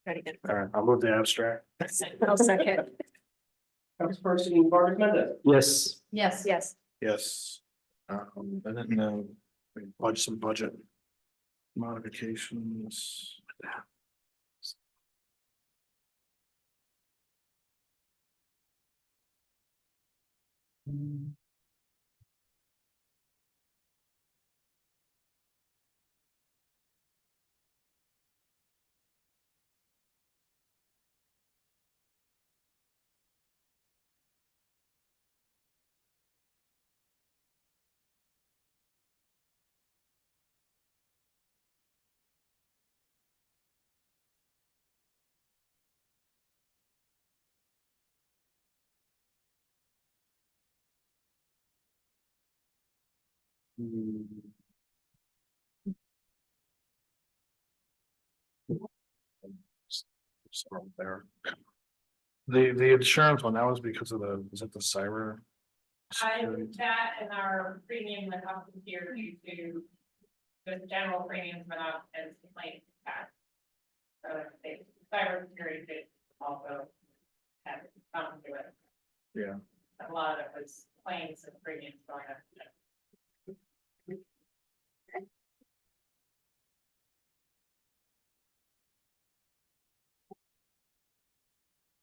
Very good. All right, I'll move the abstract. I'll second. Councilperson Vargas Mendez. Yes. Yes, yes. Yes. And then, we budget some budget modifications. Start there. The insurance one, that was because of the, is it the cyber? That and our premium went up this year due to the general premiums went up as complaints tax. So they, cybersecurity did also have some to it. Yeah. A lot of it was claims and premiums going up.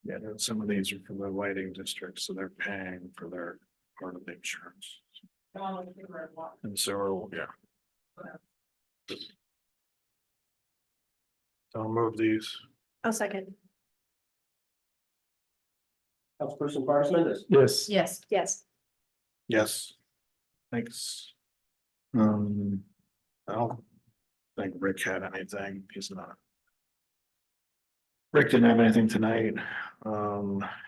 Yeah, some of these are from the lighting district, so they're paying for their part of the insurance. The one with the word one. And so, yeah. I'll move these. I'll second. Councilperson Vargas Mendez. Yes. Yes, yes. Yes. Thanks. I don't think Rick had anything. He's not. Rick didn't have anything tonight.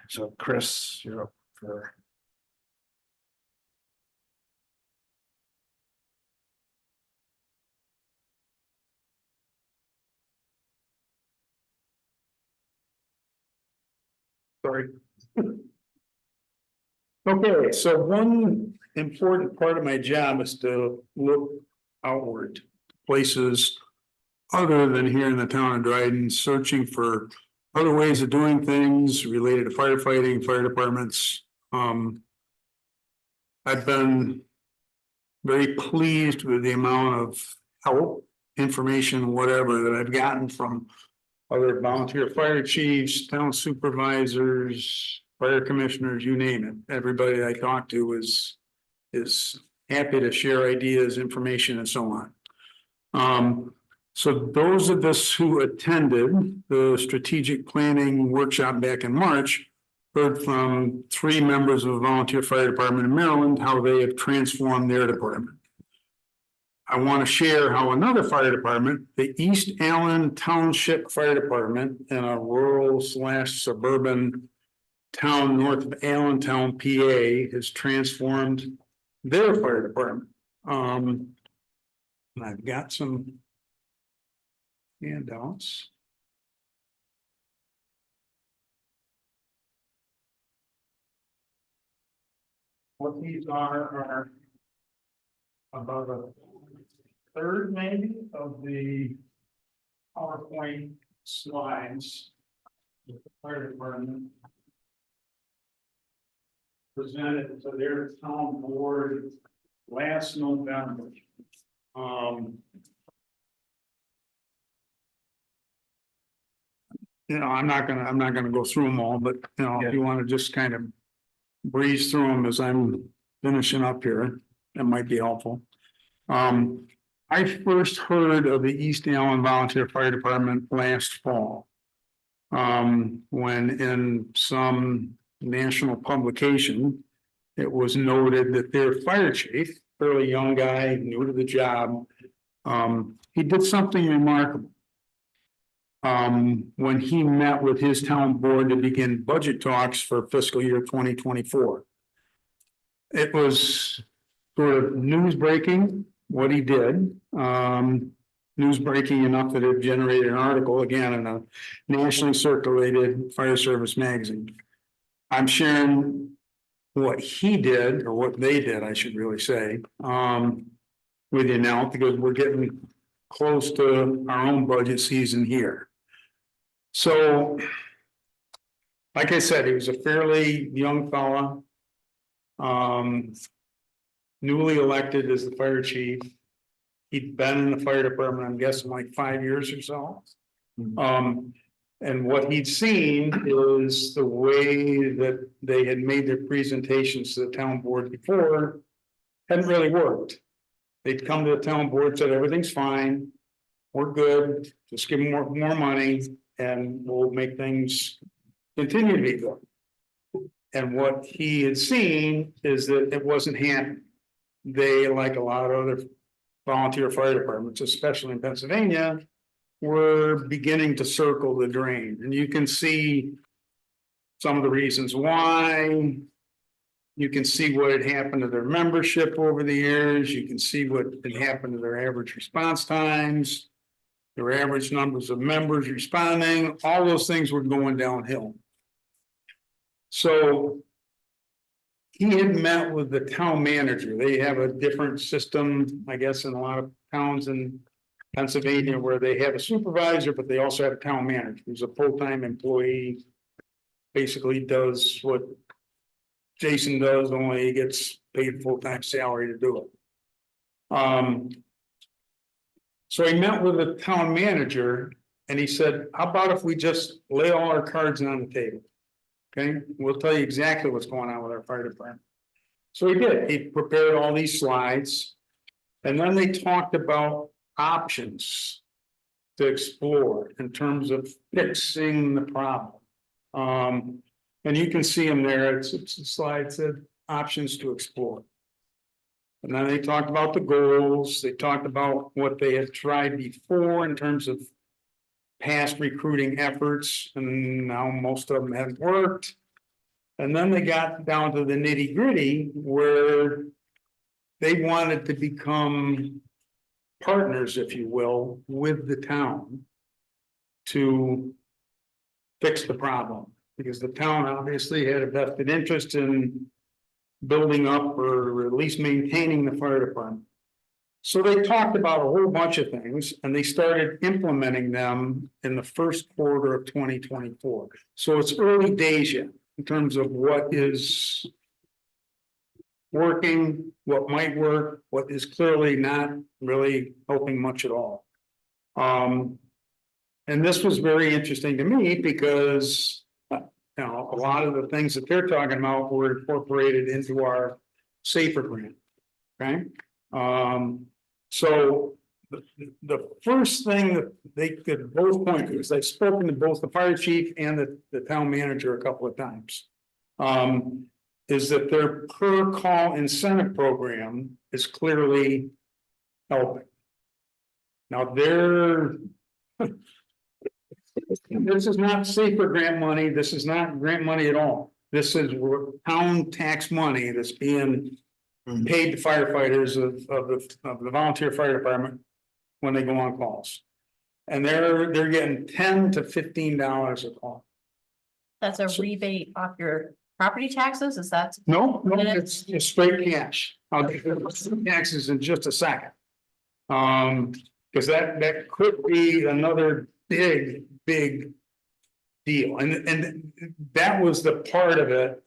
So Chris, you're up for. Sorry. Okay, so one important part of my job is to look outward, places other than here in the town of Dryden, searching for other ways of doing things related to firefighting, fire departments. I've been very pleased with the amount of help, information, whatever that I've gotten from other volunteer fire chiefs, town supervisors, fire commissioners, you name it. Everybody I talk to is happy to share ideas, information, and so on. So those of us who attended the strategic planning workshop back in March heard from 3 members of a volunteer fire department in Maryland, how they have transformed their department. I want to share how another fire department, the East Allen Township Fire Department, in a rural / suburban town north of Allentown, PA, has transformed their fire department. And I've got some handouts. What these are about a third maybe of the PowerPoint slides that the fire department presented to their town board last November. You know, I'm not gonna go through them all, but you know, if you want to just kind of breeze through them as I'm finishing up here, that might be helpful. I first heard of the East Allen Volunteer Fire Department last fall. When in some national publication, it was noted that their fire chief, fairly young guy, new to the job, he did something remarkable. When he met with his town board to begin budget talks for fiscal year 2024. It was sort of news breaking what he did. News breaking enough that it generated an article again in a nationally circulated fire service magazine. I'm sharing what he did, or what they did, I should really say, with you now, because we're getting close to our own budget season here. So. Like I said, he was a fairly young fella. Newly elected as the fire chief. He'd been in the fire department, I'm guessing like 5 years or so. And what he'd seen is the way that they had made their presentations to the town board before hadn't really worked. They'd come to the town board, said everything's fine, we're good, just give them more money and we'll make things continue to be good. And what he had seen is that it wasn't happening. They, like a lot of other volunteer fire departments, especially in Pennsylvania, were beginning to circle the drain, and you can see some of the reasons why. You can see what had happened to their membership over the years. You can see what had happened to their average response times, their average numbers of members responding. All those things were going downhill. So he had met with the town manager. They have a different system, I guess, in a lot of towns in Pennsylvania where they have a supervisor, but they also have a town manager who's a full-time employee. Basically does what Jason does, only he gets paid full-time salary to do it. So he met with the town manager and he said, how about if we just lay all our cards on the table? Okay, we'll tell you exactly what's going on with our fire department. So he did. He prepared all these slides. And then they talked about options to explore in terms of fixing the problem. And you can see them there. It's a slide said options to explore. And then they talked about the goals. They talked about what they had tried before in terms of past recruiting efforts, and now most of them haven't worked. And then they got down to the nitty gritty where they wanted to become partners, if you will, with the town to fix the problem, because the town obviously had a vested interest in building up or at least maintaining the fire department. So they talked about a whole bunch of things and they started implementing them in the first quarter of 2024. So it's early days yet in terms of what is working, what might work, what is clearly not really helping much at all. And this was very interesting to me because, you know, a lot of the things that they're talking about were incorporated into our SAFER grant, okay? So the first thing that they could both point to is they've spoken to both the fire chief and the town manager a couple of times. Is that their per call incentive program is clearly helping. Now this is not SAFER grant money. This is not grant money at all. This is town tax money that's being paid to firefighters of the volunteer fire department when they go on calls. And they're getting $10 to $15 a call. That's a rebate off your property taxes, is that? No, it's just straight cash. I'll get the taxes in just a second. Because that could be another big deal. And that was the part of it,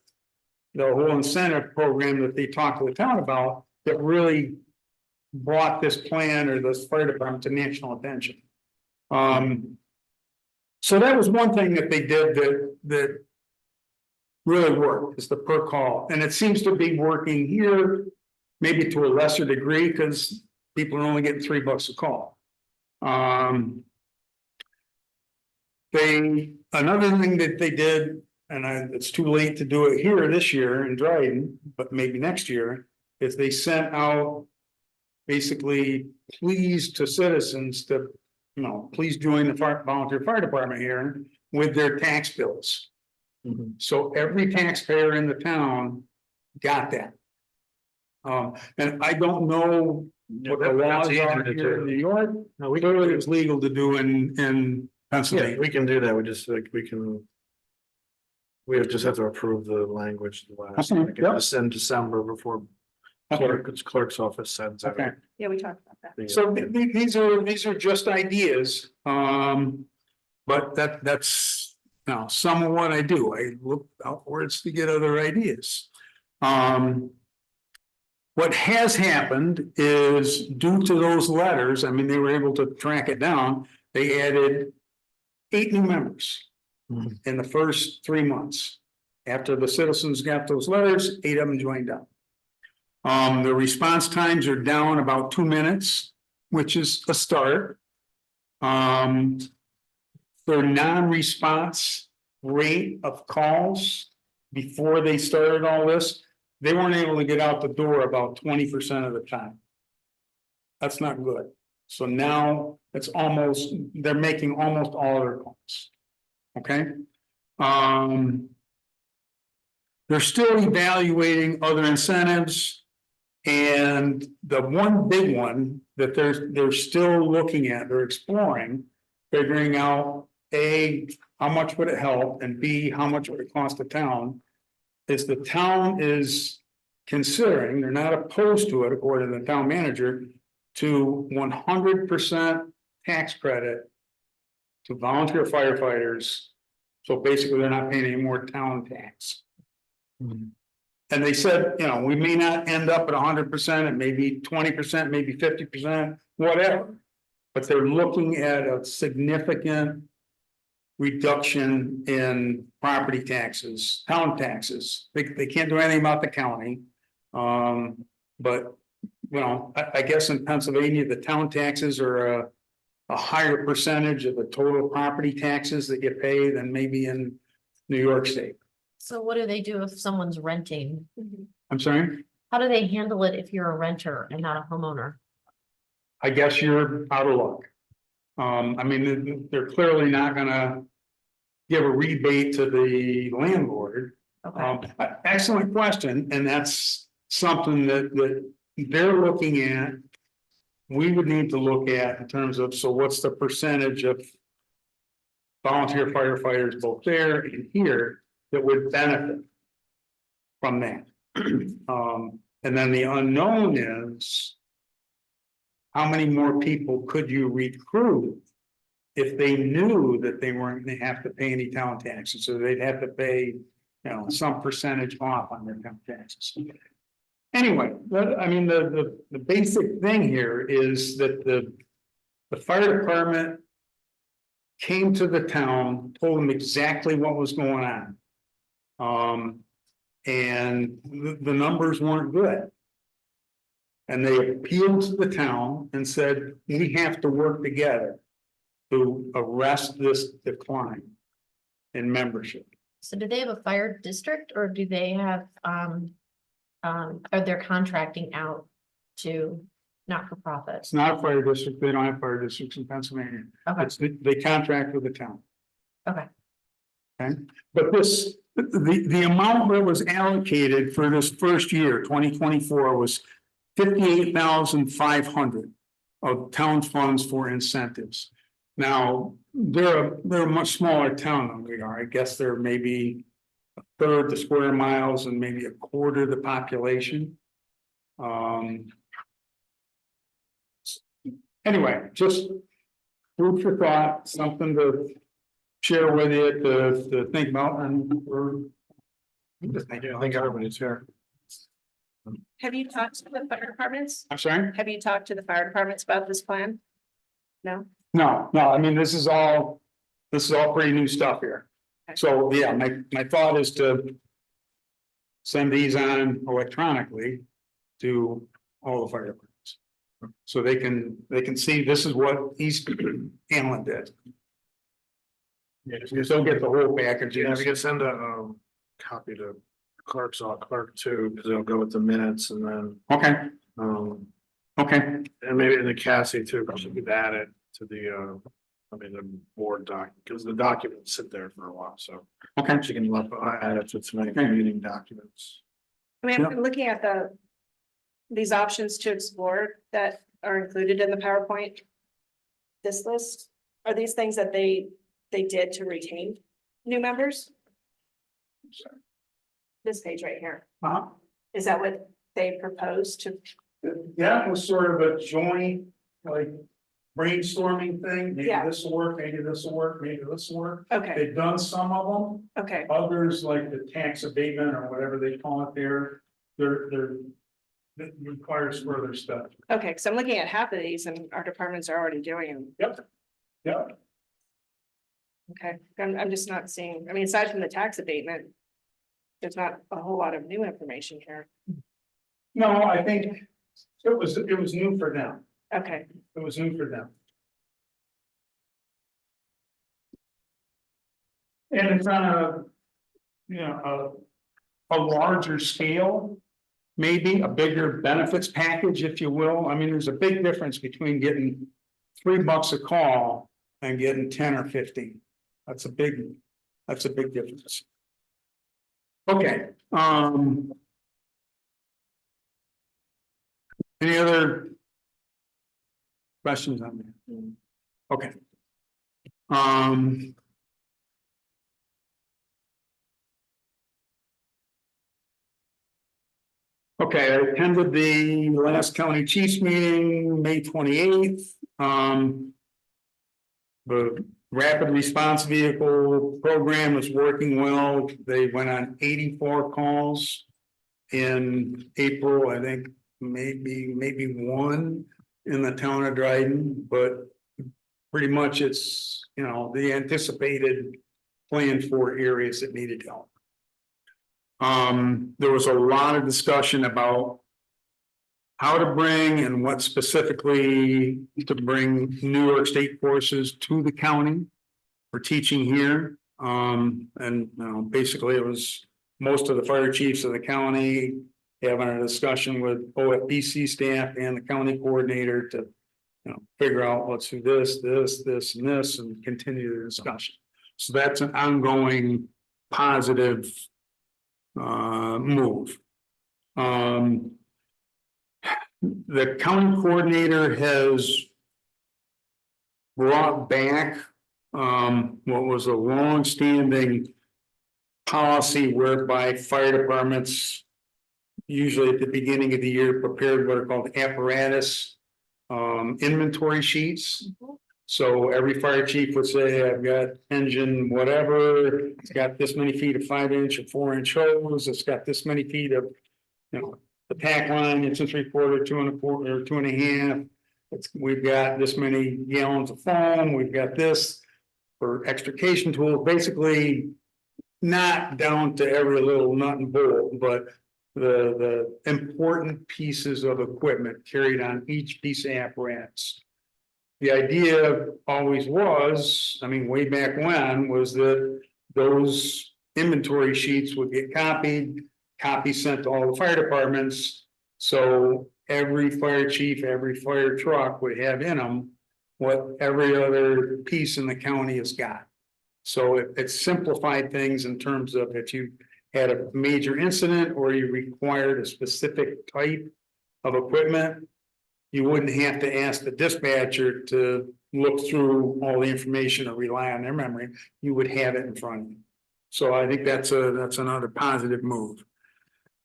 the whole incentive program that they talked to the town about that really brought this plan or this fire department to national attention. So that was one thing that they did that really worked, is the per call. And it seems to be working here, maybe to a lesser degree, because people are only getting $3 a call. Another thing that they did, and it's too late to do it here this year in Dryden, but maybe next year, is they sent out basically pleas to citizens to, you know, please join the volunteer fire department here with their tax bills. So every taxpayer in the town got that. And I don't know what the laws are here in New York. No, we Clearly it's legal to do in Pennsylvania. we can do that. We just like we just have to approve the language. Okay, yep. It's in December before clerk's office sends out. Okay. Yeah, we talked about that. So these are just ideas. But that's, now, some of what I do, I look outwards to get other ideas. What has happened is due to those letters, I mean, they were able to track it down, they added 8 new members in the first 3 months. After the citizens got those letters, 8 of them joined up. The response times are down about 2 minutes, which is a start. Their non-response rate of calls before they started all this, they weren't able to get out the door about 20% of the time. That's not good. So now it's almost, they're making almost all their calls. Okay? They're still evaluating other incentives. And the one big one that they're still looking at, they're exploring, figuring out A, how much would it help, and B, how much would it cost the town? Is the town is considering, they're not opposed to it, according to the town manager, to 100% tax credit to volunteer firefighters. So basically, they're not paying any more town tax. And they said, you know, we may not end up at 100%, it may be 20%, maybe 50%, whatever. But they're looking at a significant reduction in property taxes, town taxes. They can't do anything about the county. But, you know, I guess in Pennsylvania, the town taxes are a higher percentage of the total property taxes that get paid than maybe in New York State. So what do they do if someone's renting? I'm sorry? How do they handle it if you're a renter and not a homeowner? I guess you're out of luck. I mean, they're clearly not gonna give a rebate to the landlord. Okay, Excellent question, and that's something that they're looking at. We would need to look at in terms of, so what's the percentage of volunteer firefighters both there and here that would benefit from that? And then the unknown is how many more people could you recruit if they knew that they weren't gonna have to pay any town taxes, so they'd have to pay, you know, some percentage off on their town taxes. Anyway, I mean, the basic thing here is that the fire department came to the town, told them exactly what was going on. And the numbers weren't good. And they appealed to the town and said, we have to work together to arrest this decline in membership. so do they have a fire district or do they have, are they contracting out to not-for-profits? It's not a fire district. They don't have fire districts in Pennsylvania. Okay, They contract with the town. okay, Okay, but the amount that was allocated for this first year, 2024, was 58,500 of town funds for incentives. Now, they're a much smaller town than we are. I guess they're maybe a third the square miles and maybe a quarter the population. Anyway, just food for thought, something to share with you to think about, and I think everybody's here. Have you talked to the fire departments? I'm sorry? Have you talked to the fire departments about this plan? No? No, I mean, this is all pretty new stuff here. So, yeah, my thought is to send these on electronically to all the fire departments. So they can see this is what East Hamlin did. Yeah, You still get the whole package. if you can send a copy to clerk too, because they'll go with the minutes and then, Okay, okay, and maybe in the Cassie too, because you could add it to the, the board doc, because the documents sit there for a while, so okay. she can add it to tonight's meeting documents. I mean, I'm looking at these options to explore that are included in the PowerPoint. This list, are these things that they did to retain new members? This page right here, is that what they proposed to? That was sort of a joint, like, brainstorming thing, maybe Yeah. this will work, maybe this will work, maybe this will work. Okay, They've done some of them, okay, others like the tax abatement or whatever they call it there, that requires further stuff. okay, so I'm looking at half of these and our departments are already doing them. Yep. Okay, I'm just not seeing, I mean, aside from the tax abatement. There's not a whole lot of new information here. No, I think it was new for them. Okay, It was new for them. And it's on a, you know, a larger scale. Maybe a bigger benefits package, if you will. I mean, there's a big difference between getting $3 a call and getting 10 or 15. That's a big difference. Okay, any other questions on that? Okay. Okay, I attended the last county chiefs meeting, May 28th. The rapid response vehicle program is working well. They went on 84 calls in April, I think maybe one in the town of Dryden, but pretty much it's, you know, the anticipated plan for areas that needed help. There was a lot of discussion about how to bring and what specifically to bring New York State forces to the county for teaching here. Basically it was most of the fire chiefs of the county having a discussion with OFBC staff and the county coordinator to, you know, figure out let's do this, and this, and continue the discussion. So that's an ongoing positive move. The county coordinator has brought back what was a long-standing policy whereby fire departments usually at the beginning of the year prepared what are called apparatus inventory sheets. So every fire chief would say, I've got engine, whatever, it's got this many feet of 5-inch or 4-inch hose, it's got this many feet of, you know, the tack line, it's 2 3/4, 2 1/4, 2 1/2. We've got this many gallons of foam, we've got this for extrication tools, basically not down to every little nut and bolt, but the important pieces of equipment carried on each piece of apparatus. The idea always was, I mean, way back when, was that those inventory sheets would get copies sent to all the fire departments. So every fire chief, every fire truck would have in them what every other piece in the county has got. So it simplified things in terms of if you had a major incident or you required a specific type of equipment, you wouldn't have to ask the dispatcher to look through all the information or rely on their memory. You would have it in front of you. So I think that's another positive move.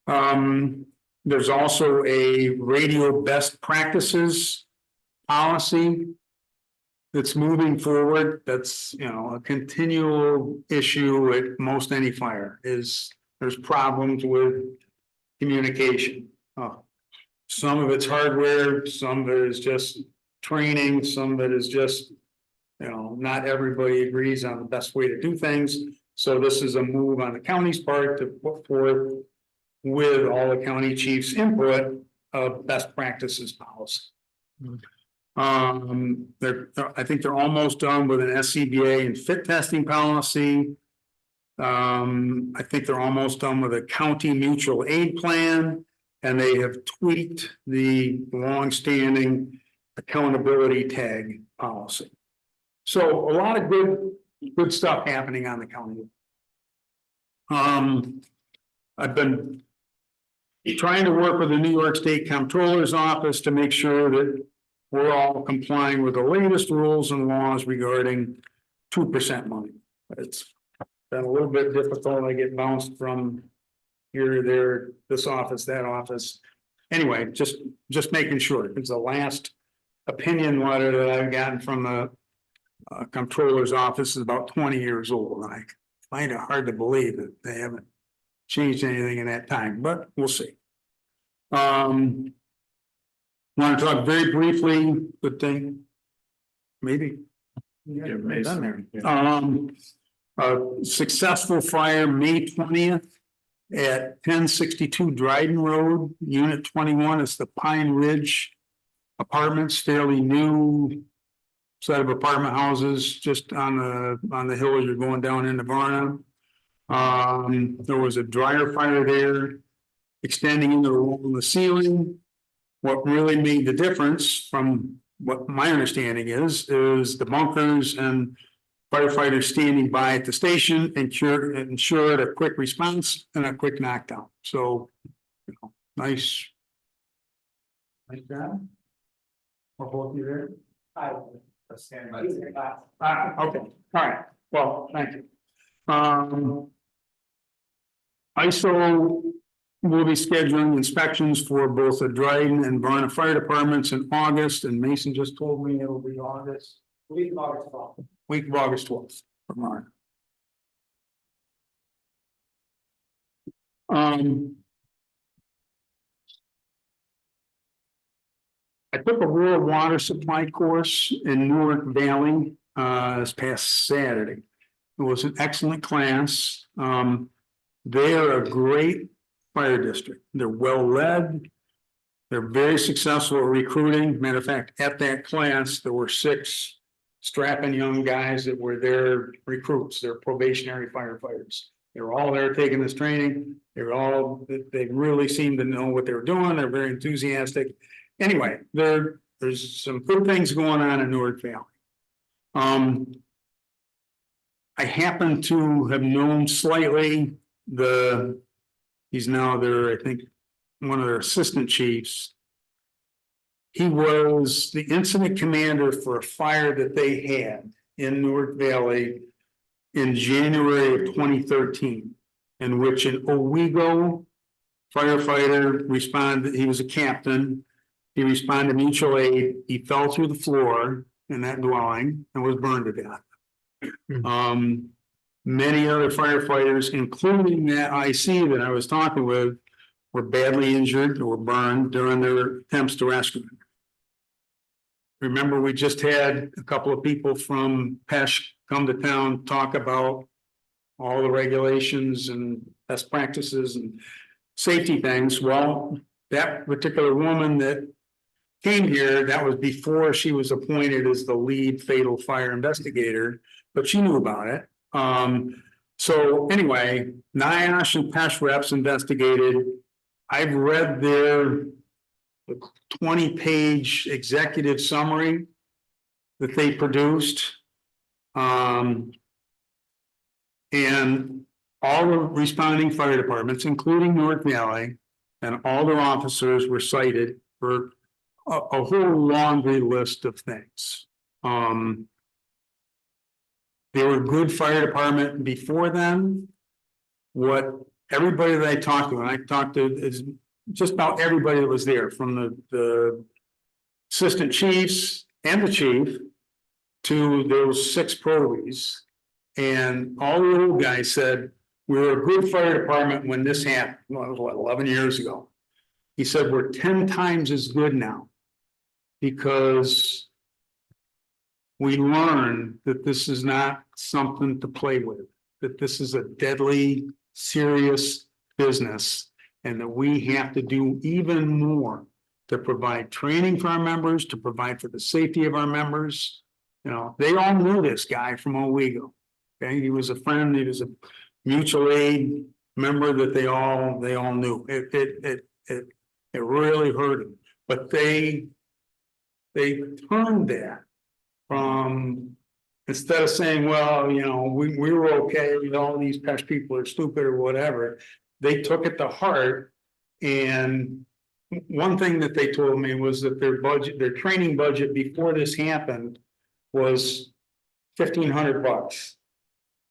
There's also a radio best practices policy that's moving forward. That's, you know, a continual issue at most any fire is there's problems with communication. Some of it's hardware, some of it is just training, some of it is just, you know, not everybody agrees on the best way to do things. So this is a move on the county's part to put forth with all the county chiefs' input of best practices policy. I think they're almost done with an SCBA and fit testing policy. I think they're almost done with a county mutual aid plan, and they have tweaked the longstanding accountability tag policy. So a lot of good stuff happening on the county. I've been trying to work with the New York State Comptroller's Office to make sure that we're all complying with the latest rules and laws regarding 2% money. It's been a little bit difficult. I get bounced from here, there, this office, that office. Anyway, just making sure, because the last opinion letter that I've gotten from the comptroller's office is about 20 years old. And I find it hard to believe that they haven't changed anything in that time, but we'll see. Want to talk very briefly, good thing, maybe. Yeah, Done Mason. there. A successful fire May 20th at 1062 Dryden Road, Unit 21. It's the Pine Ridge Apartments, fairly new set of apartment houses just on the hill as you're going down into Varna. There was a dryer fire there extending into the wall in the ceiling. What really made the difference, from what my understanding is the bunkers and firefighters standing by at the station ensured a quick response and a quick knockdown. So, nice job. Or both of you there? Stand okay, all right, well, thank you. ISO will be scheduling inspections for both the Dryden and Varna Fire Departments in August, and Mason just told me it'll be August. Week of August 12th. Week of August 12th for Varna. I took a rural water supply course in Newark Valley this past Saturday. It was an excellent class. They are a great fire district. They're well led. They're very successful at recruiting. Matter of fact, at that class, there were 6 strapping young guys that were their recruits, their probationary firefighters. They were all there taking this training. They really seemed to know what they were doing. They're very enthusiastic. Anyway, there's some good things going on in Newark Valley. I happen to have known slightly he's now I think, one of their assistant chiefs. He was the incident commander for a fire that they had in Newark Valley in January of 2013, in which an Owego firefighter responded. He was a captain. He responded to mutual aid. He fell through the floor in that dwelling and was burned to death. Many other firefighters, including that IC that I was talking with, were badly injured or burned during their attempts to rescue him. Remember, we just had a couple of people from PESH come to town, talk about all the regulations and best practices and safety things. Well, that particular woman that came here, that was before she was appointed as the lead fatal fire investigator, but she knew about it. So anyway, NIOSH and PESH reps investigated. I've read their 20-page executive summary that they produced. And all the responding fire departments, including Newark Valley, and all their officers were cited for a whole laundry list of things. They were a good fire department before then. What everybody that I talked to, and I talked to is just about everybody that was there, from the assistant chiefs and the chief to those 6 probies. And all the old guys said, we were a good fire department when this happened. Well, it was what, 11 years ago. He said, we're 10 times as good now, because we learned that this is not something to play with, that this is a deadly, serious business, and that we have to do even more to provide training for our members, to provide for the safety of our members. You know, they all knew this guy from Owego. Okay, he was a friend, he was a mutual aid member that they all knew. It really hurt him. But they turned that from, instead of saying, well, you know, we were okay, all these PESH people are stupid or whatever, they took it to heart. And one thing that they told me was that their training budget before this happened was $1,500.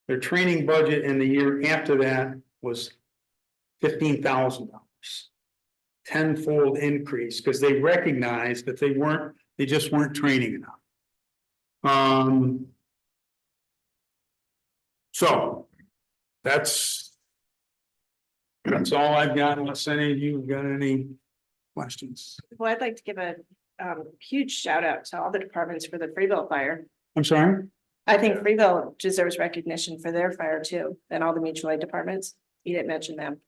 Their training budget in the year after that was $15,000. Tenfold increase, because they recognized that they weren't they just weren't training enough. So that's all I've got, unless any of you have got any questions. Well, I'd like to give a huge shout out to all the departments for the Freeville fire. I'm sorry? I think Freeville deserves recognition for their fire too, and all the mutual aid departments. You didn't mention them.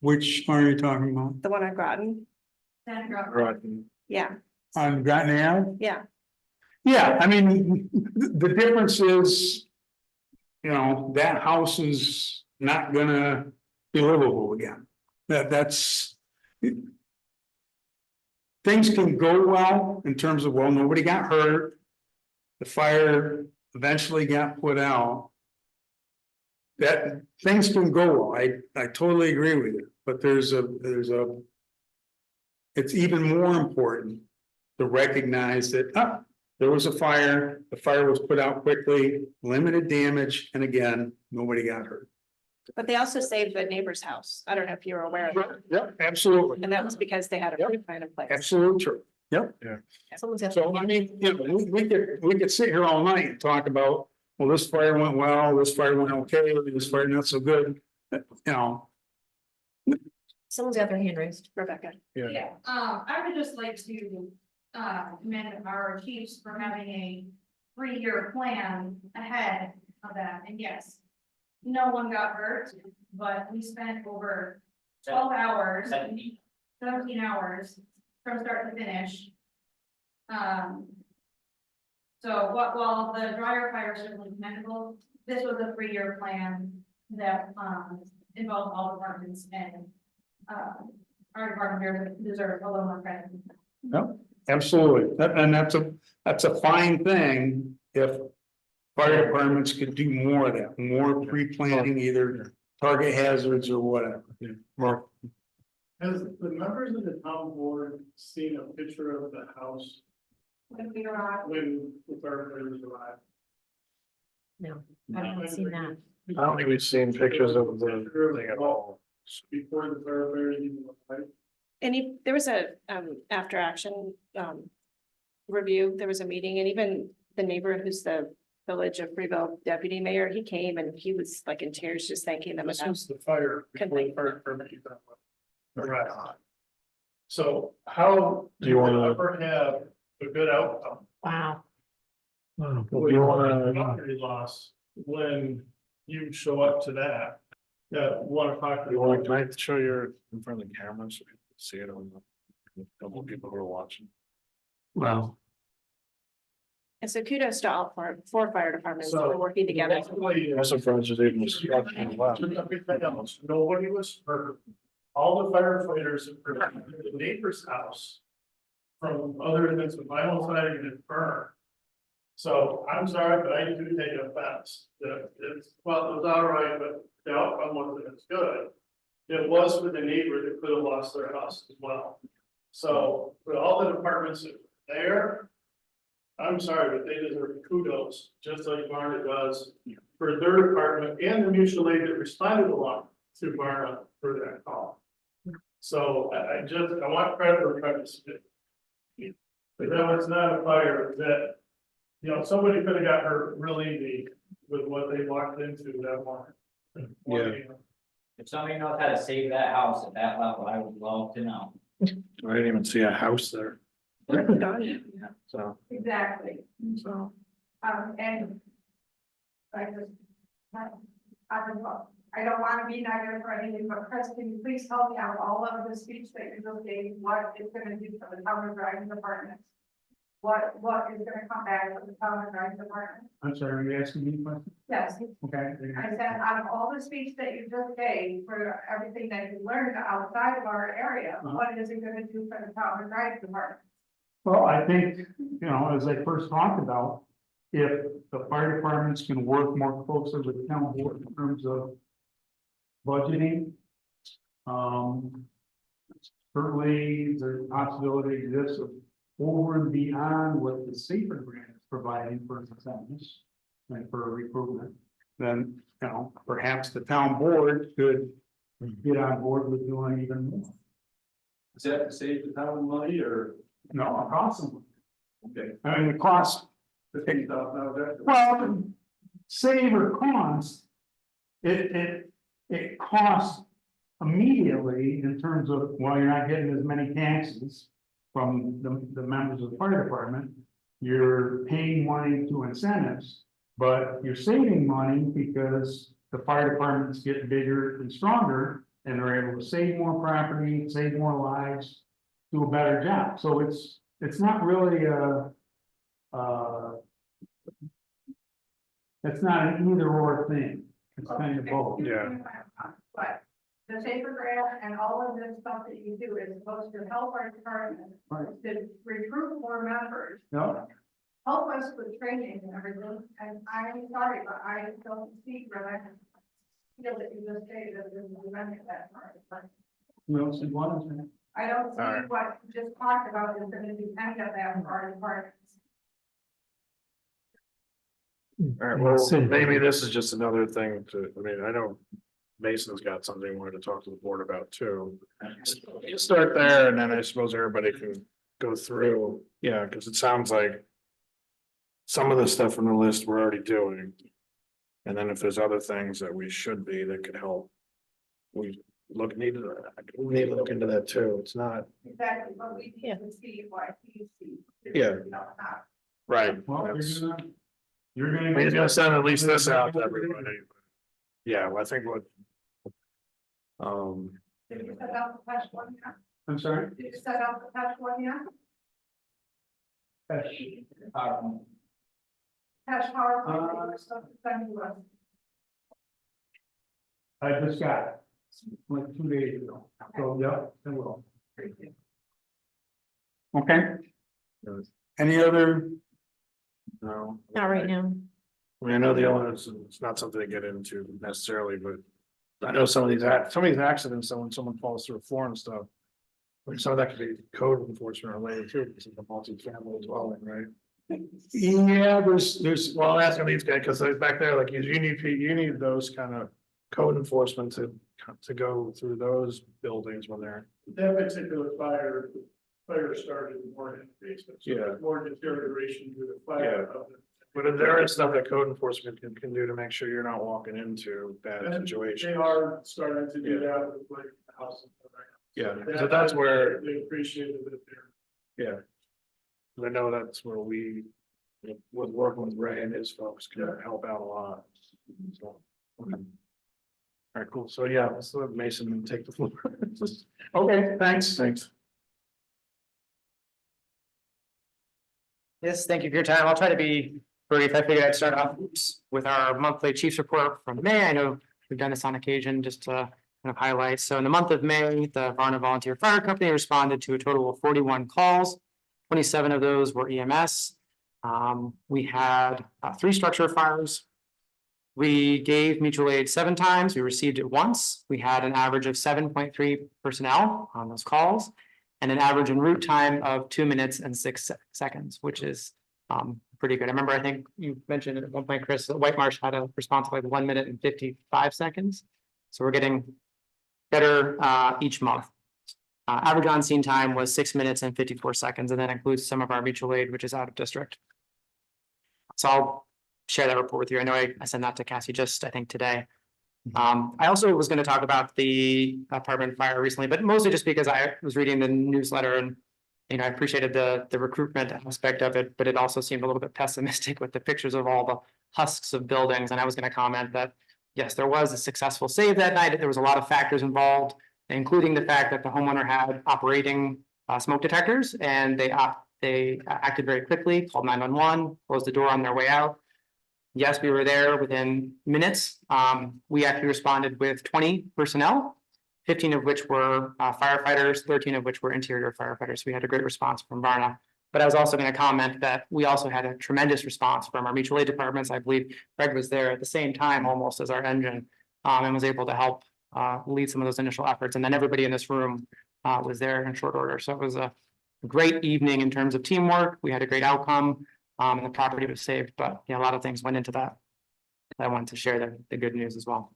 Which are you talking about? The one I've gotten, Right. yeah, On Groton Ave? yeah. Yeah, I mean, the difference is, you know, that house is not gonna be livable again. That's. Things can go well in terms of, well, nobody got hurt. The fire eventually got put out. That things can go well. I totally agree with you, but there's a. It's even more important to recognize that, there was a fire, the fire was put out quickly, limited damage, and again, nobody got hurt. But they also saved the neighbor's house. I don't know if you were aware of that. Yep, absolutely, And that was because they had a pre-plan in place. absolutely true. Yep. Someone's got. So I mean, you know, we could sit here all night and talk about, well, this fire went well, this fire went okay, this fire not so good, you know. Someone's got their hand raised. Rebecca. Yeah, I would just like to, commend our chiefs for having a 3-year plan ahead of that, and yes. No one got hurt, but we spent over 12 hours, 17 hours from start to finish. So while the dryer fire is certainly commendable, this was a 3-year plan that, involved all departments and, our department deserves a little more credit. Yep, absolutely. And that's a fine thing if fire departments could do more of that, more pre-planning, either target hazards or whatever. Mark? Has the members of the town board seen a picture of the house When we arrived, when the firefighters arrived? No, I haven't seen that. I don't think we've seen pictures of the thing at all. Before the firefighters even arrived? And there was a after action review, there was a meeting, and even the neighbor who's the Village of Freeville deputy mayor, he came and he was like in tears just thanking them. This about- was the fire, before the Conveyed. fire permit you got. Right. So how Do you wanna- ever have a good outcome? Wow. Do with you wanna, Property loss when you show up to that. One o'clock. can I show you in front of the camera so you can see it on the couple of people who are watching? Well. And so kudos to all four fire departments So- for working together. I'm surprised there's even a structure left. Everything else, nobody was hurt. All the firefighters have protected the neighbor's house from other than some vinyl siding and burn. So I'm sorry, but I do take offense that it's, well, it was all right, but the outcome wasn't as good. It was for the neighbor that could have lost their house as well. So for all the departments that were there, I'm sorry, but they deserve kudos, just like Barna does for their department and the mutual aid that responded along to Barna for that call. So I want credit where credit's due. But that was not a fire that, you know, somebody could have got hurt really easy with what they walked into that morning. Yeah. If somebody knows how to save that house at that level, I would love to know. I didn't even see a house there, so. exactly, So. and. I don't want to be negative or anything, but Chris, can you please help me out, all of the speech that you just gave, what it's gonna do for the town and driving departments? What is gonna come back from the town and driving department? I'm sorry, are you asking me a question? Yes, Okay. I said, out of all the speech that you just gave, for everything that you learned outside of our area, what is it gonna do for the town and driving department? Well, I think, you know, as I first talked about, if the fire departments can work more closely with the town board in terms of budgeting. Certainly, the possibility exists of over and beyond what the safer grant is providing for success and for recruitment. Then, you know, perhaps the town board could get on board with doing even more. Is that to save the town money or? No, possibly. Okay. I mean, the cost, well, save or cost. It costs immediately in terms of, well, you're not getting as many taxes from the members of the fire department. You're paying money to incentives, but you're saving money because the fire departments get bigger and stronger. And they're able to save more property, save more lives, do a better job. So it's not really it's not an either or thing. It's kind of both. Yeah. But the safer grant and all of this stuff that you do is supposed to help our department to recruit more members, No, help us with training and everything. And I'm sorry, but I don't see where I feel that you just stated that this is the benefit that part. But no, see one. I don't see Alright. what you just talked about is going to be any of that for our departments. All right, well, maybe this is just another thing to, I mean, I know Mason's got something he wanted to talk to the board about too. You start there and then I suppose everybody can go through, yeah, because it sounds like some of the stuff on the list we're already doing. And then if there's other things that we should be that could help, we need to look into that too. It's not, Exactly, but we need to see what he sees. Yeah. Not right. Well, that's- you're I mean, gonna. it's gonna send at least this out to everybody. Yeah, well, I think what. Did you set out the patch one yet? I'm sorry. Did you set out the patch one yet? Patch power, or stuff to send to us. I just got it, like 2 days ago, so, yeah, I will. Okay. Any other? No. Not right now. I mean, I know the owners, it's not something to get into necessarily, but I know some of these accidents, so when someone falls through a floor and stuff. Like some of that could be code enforcement related too, because it's a multi-family dwelling, right? Yeah, Well, I'm asking these guys, because back there, like, you need those kind of code enforcement to go through those buildings when they're. That particular fire started more in the basement. So Yeah. there's more deterioration due to fire. But there is stuff that code enforcement can do to make sure you're not walking into bad And situations. They are starting to do that with like the house. Yeah, so that's where, They appreciated that they're. yeah. I know that's where we, with working with Ray and his folks can help out a lot. So, okay. All right, cool. So yeah, let's let Mason take the floor. okay, thanks. Thanks. Yes, thank you for your time. I'll try to be brief. I figured I'd start off with our monthly chief's report from May. I know we've done this on occasion just to kind of highlight. So in the month of May, the Varna Volunteer Fire Company responded to a total of 41 calls. 27 of those were EMS. We had 3 structure fires. We gave mutual aid 7 times. We received it once. We had an average of 7.3 personnel on those calls and an average en route time of 2 minutes and 6 seconds, which is pretty good. I remember, I think you mentioned at one point, Chris, that White Marsh had a response of like 1 minute and 55 seconds. So we're getting better each month. Average on scene time was 6 minutes and 54 seconds, and that includes some of our mutual aid, which is out of district. So I'll share that report with you. I know I sent that to Cassie just, I think, today. I also was going to talk about the apartment fire recently, but mostly just because I was reading the newsletter and, you know, I appreciated the recruitment aspect of it, but it also seemed a little bit pessimistic with the pictures of all the husks of buildings. And I was going to comment that, yes, there was a successful save that night. There was a lot of factors involved, including the fact that the homeowner had operating smoke detectors, and they acted very quickly, called 911, closed the door on their way out. Yes, we were there within minutes. We actually responded with 20 personnel, 15 of which were firefighters, 13 of which were interior firefighters. We had a great response from Varna. But I was also going to comment that we also had a tremendous response from our mutual aid departments. I believe Greg was there at the same time almost as our engine, and was able to help lead some of those initial efforts. And then everybody in this room was there in short order. So it was a great evening in terms of teamwork. We had a great outcome, and the property was saved. But yeah, a lot of things went into that. I wanted to share the good news as well.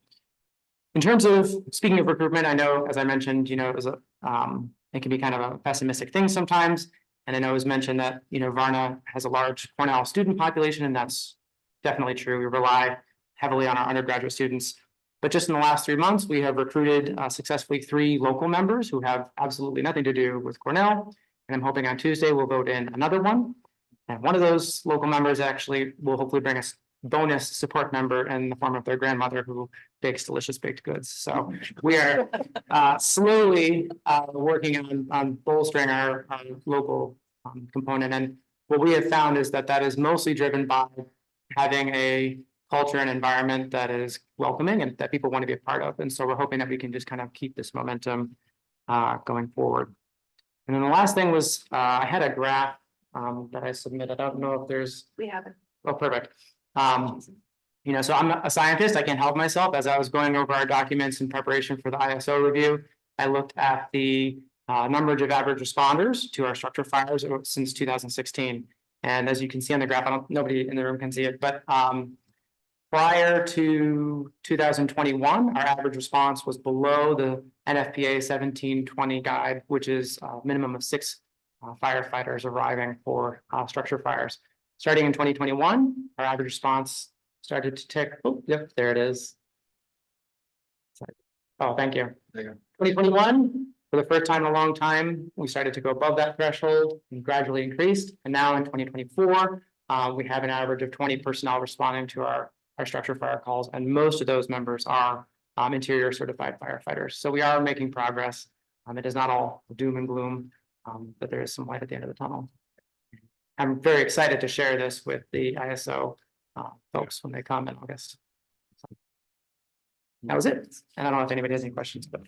In terms of speaking of recruitment, I know, as I mentioned, you know, it was it can be kind of a pessimistic thing sometimes. And I know it was mentioned that, Varna has a large Cornell student population, and that's definitely true. We rely heavily on our undergraduate students. But just in the last 3 months, we have recruited successfully 3 local members who have absolutely nothing to do with Cornell. And I'm hoping on Tuesday we'll vote in another one. And one of those local members actually will hopefully bring us bonus support member in the form of their grandmother who bakes delicious baked goods. So we are slowly working on bolstering our local component. And what we have found is that is mostly driven by having a culture and environment that is welcoming and that people want to be a part of. And so we're hoping that we can just kind of keep this momentum going forward. And then the last thing was I had a graph that I submitted. I don't know if there's. We haven't. Oh, perfect. So I'm a scientist. I can't help myself. As I was going over our documents in preparation for the ISO review, I looked at the number of average responders to our structure fires since 2016. And as you can see on the graph, nobody in the room can see it, but prior to 2021, our average response was below the NFPA 1720 guide, which is a minimum of 6 firefighters arriving for structure fires. Starting in 2021, our average response started to tick. Oh, yep, there it is. Sorry. Oh, thank you. There you go. 2021, for the first time in a long time, we started to go above that threshold and gradually increased. And now in 2024, we have an average of 20 personnel responding to our structure fire calls, and most of those members are interior certified firefighters. So we are making progress. It is not all doom and gloom, but there is some light at the end of the tunnel. I'm very excited to share this with the ISO folks when they come in August. So that was it. And I don't know if anybody has any questions, but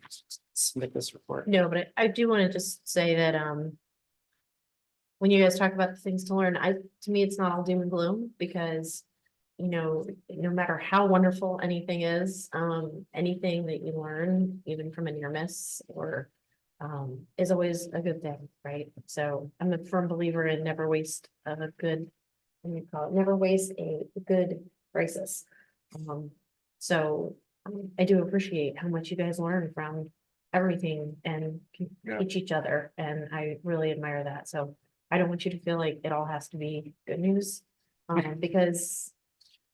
submit this report. No, but I do want to just say that, when you guys talk about the things to learn, to me, it's not all doom and gloom because, no matter how wonderful anything is, anything that you learn, even from a near miss or is always a good thing, right? So I'm a firm believer in never waste a good, never waste a good crisis. So I do appreciate how much you guys learn from everything and Yeah. teach each other, and I really admire that. So I don't want you to feel like it all has to be good news, because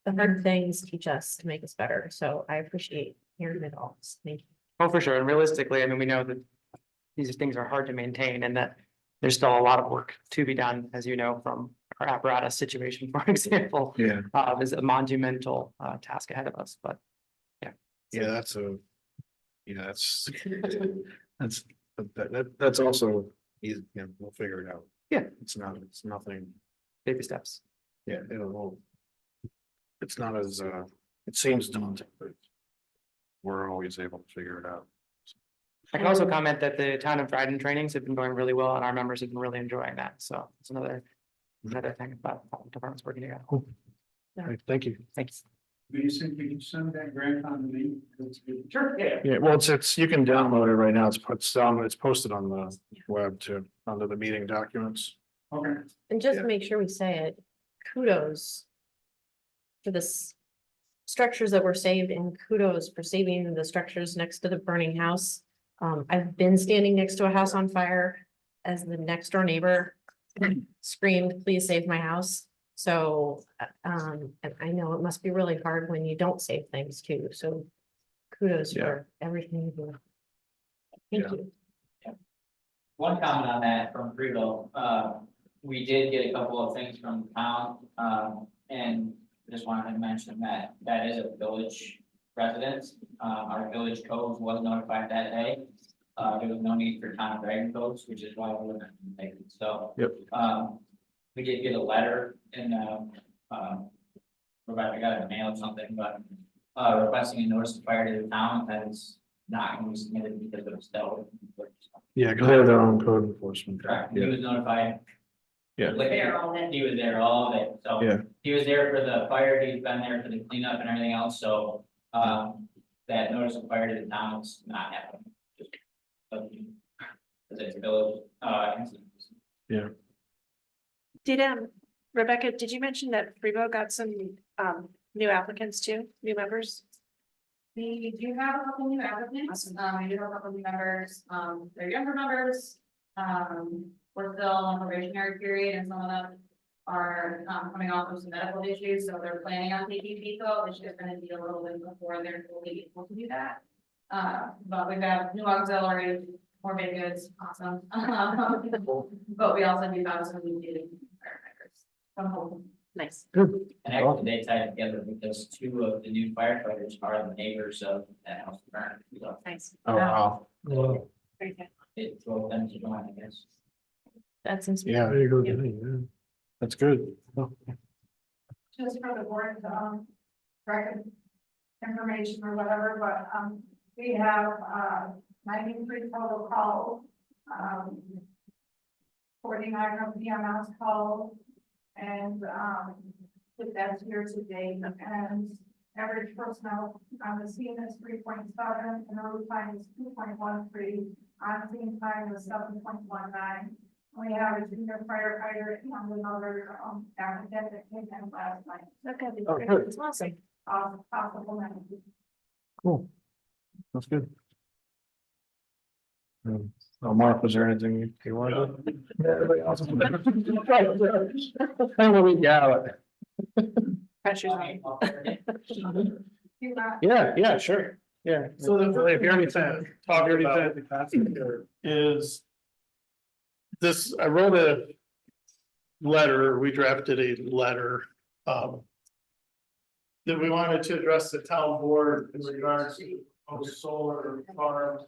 the hard things teach us to make us better. So I appreciate hearing it all. Thank you. Oh, for sure. And realistically, I mean, we know that these things are hard to maintain and that there's still a lot of work to be done, as you know, from our apparatus situation, for example. Yeah. Is a monumental task ahead of us, but Yeah, that's also easy, we'll figure it out. Yeah. It's nothing, baby steps. yeah, it's not as, it seems daunting, but we're always able to figure it out. I can also comment that the town of Dryden trainings have been going really well and our members have been really enjoying that. So it's another thing about all the departments working together. All right, thank you. Thanks. You think you can send that grant on to me? Sure, yeah. Yeah, well, it's, you can download it right now. It's posted on the web too, under the meeting documents. Okay. And just to Yeah. make sure we say it, kudos for this structures that were saved, and kudos for saving the structures next to the burning house. I've been standing next to a house on fire as the next door neighbor screamed, "Please save my house." So, and I know it must be really hard when you don't save things too. So kudos Yeah. for everything you do. Thank Yeah. you. One comment on that from Friedel, we did get a couple of things from town, and just wanted to mention that is a village residence. Our village codes was notified that day. There was no need for town of Dryden codes, which is why we were making, so. Yep. We did get a letter in, Rebecca got it in the mail or something, but, requesting a notice of fire to the town that is not going to be submitted because it was dealt with. Yeah, because they have their own code enforcement. Correct, he Yeah, was notified. Yeah. Like, There all day. he was there all day, so. Yeah. He was there for the fire, he's been there for the cleanup and everything else, so, that notice of fire to the town is not happening. Just, because it's a village, incident. Did, Rebecca, did you mention that Freebo got some, new applicants too, new members? We do have a couple new applicants, we do have a couple new members, they're younger members. we're still on probationary period and some of them are, coming off of some medical issues, so they're planning on taking PICO, it's just gonna be a little bit before they're fully able to do that. But we've got new auxiliary, more big goods, awesome. But we also do have some new firefighters from home. Nice. And actually, they tie together because two of the new firefighters are the neighbors of that house burn. So Nice. Oh, wow. Very good. it drove them to join, I guess. That's inspiring. Yeah, there you go. That's good. Just for the board, record information or whatever, but, we have, 93 total calls, 49 of PMS calls, and, that's year to date, and average personnel on the scene is 3.7, and road time is 2.13, on scene time is 7.19. We have a junior firefighter and another, applicant that came in last night. Okay. Oh, good. That's awesome. Possible members. Cool. That's good. Oh, Mark, was there anything you wanted? Everybody else? Pressure's on. You got Yeah, sure, yeah. So the, if you already said, talk about the concept here is. This, I wrote a letter, we drafted a letter, that we wanted to address the town board in regards to a solar farm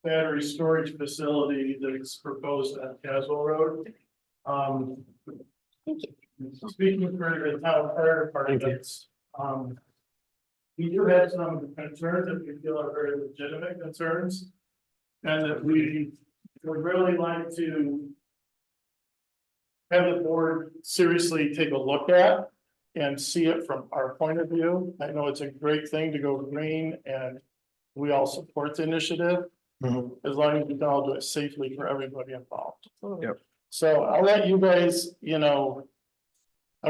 battery storage facility that's proposed on Caswell Road. Speaking for the town fire departments, we do have some concerns that we feel are very legitimate concerns. And that we would really like to have the board seriously take a look at and see it from our point of view. I know it's a great thing to go green and we all support the initiative. As long as we can all do it safely for everybody involved. Yep. So I'll let you guys, I'll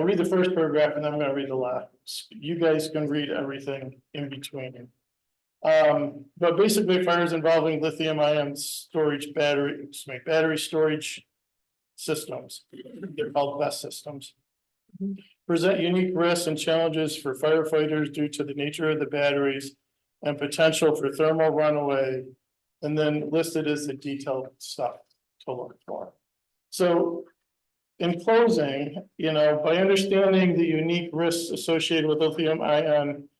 read the first paragraph and then I'm gonna read the last. You guys can read everything in between. But basically fires involving lithium ion storage battery storage systems. They're called BESS systems. Present unique risks and challenges for firefighters due to the nature of the batteries and potential for thermal runaway. And then listed as the detailed stuff to look for. So in closing, by understanding the unique risks associated with lithium ion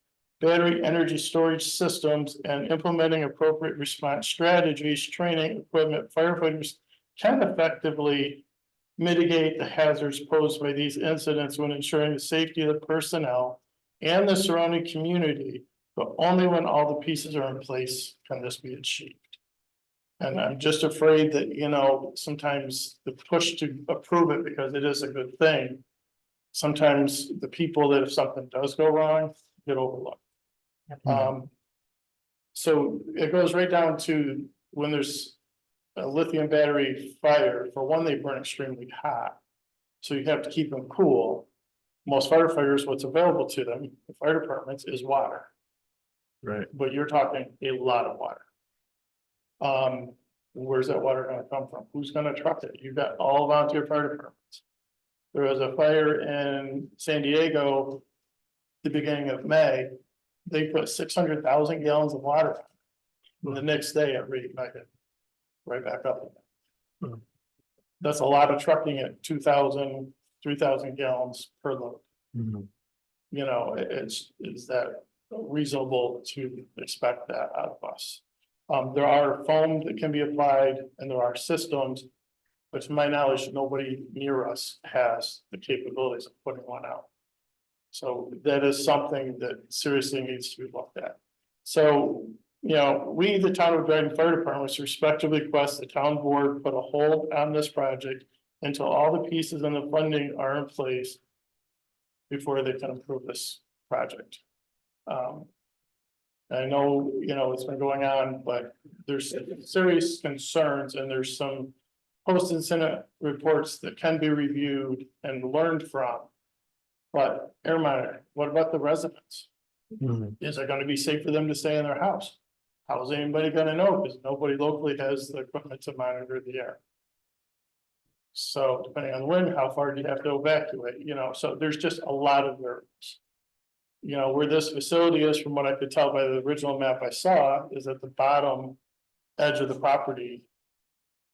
battery energy storage systems and implementing appropriate response strategies, training, equipment, firefighters can effectively mitigate the hazards posed by these incidents when ensuring the safety of the personnel and the surrounding community, but only when all the pieces are in place can this be achieved. And I'm just afraid that, sometimes the push to approve it because it is a good thing. Sometimes the people that if something does go wrong, get overlooked. So it goes right down to when there's a lithium battery fire, for one, they burn extremely hot. So you have to keep them cool. Most firefighters, what's available to them, the fire departments, is water. Right. But you're talking a lot of water. Where's that water gonna come from? Who's gonna truck it? You've got all volunteer fire departments. There was a fire in San Diego. The beginning of May, they put 600,000 gallons of water on it. And the next day it reignited. Right back up again. That's a lot of trucking at 2,000, 3,000 gallons per load. Is that reasonable to expect that out of us? There are foam that can be applied and there are systems, but to my knowledge, nobody near us has the capabilities of putting one out. So that is something that seriously needs to be looked at. So, we, the town of Dryden Fire Department, respectively request the town board put a hold on this project until all the pieces and the funding are in place before they can approve this project. I know, it's been going on, but there's serious concerns and there's some post-incident reports that can be reviewed and learned from. But air monitor, what about the residents? Is it gonna be safe for them to stay in their house? How is anybody gonna know? Because nobody locally has the equipment to monitor the air. So depending on the wind, how far do you have to evacuate, you know, so there's just a lot of variables. You know, where this facility is, from what I could tell by the original map I saw, is at the bottom edge of the property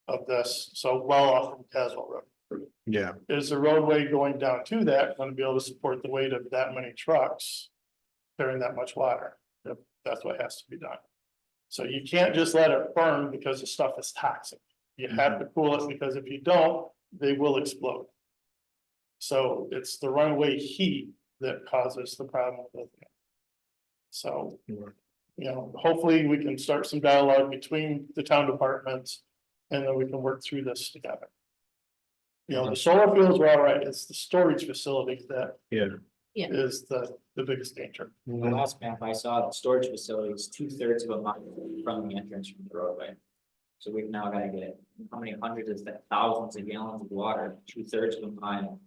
of this, so well off from Caswell Road. Yeah, Is the roadway going down to that going to be able to support the weight of that many trucks carrying that much water? Yep, that's what has to be done. So you can't just let it burn because the stuff is toxic. You have to cool it, because if you don't, they will explode. So it's the runaway heat that causes the problem with it. So, you know, hopefully we can start some dialogue between the town departments, and then we can work through this together. You know, the solar fields were all right, it's the storage facility that yeah. is the biggest danger. The last map I saw, the storage facility is 2/3 of a mile from the entrance from the roadway. So we've now got to get how many hundreds of thousands of gallons of water, 2/3 of a mile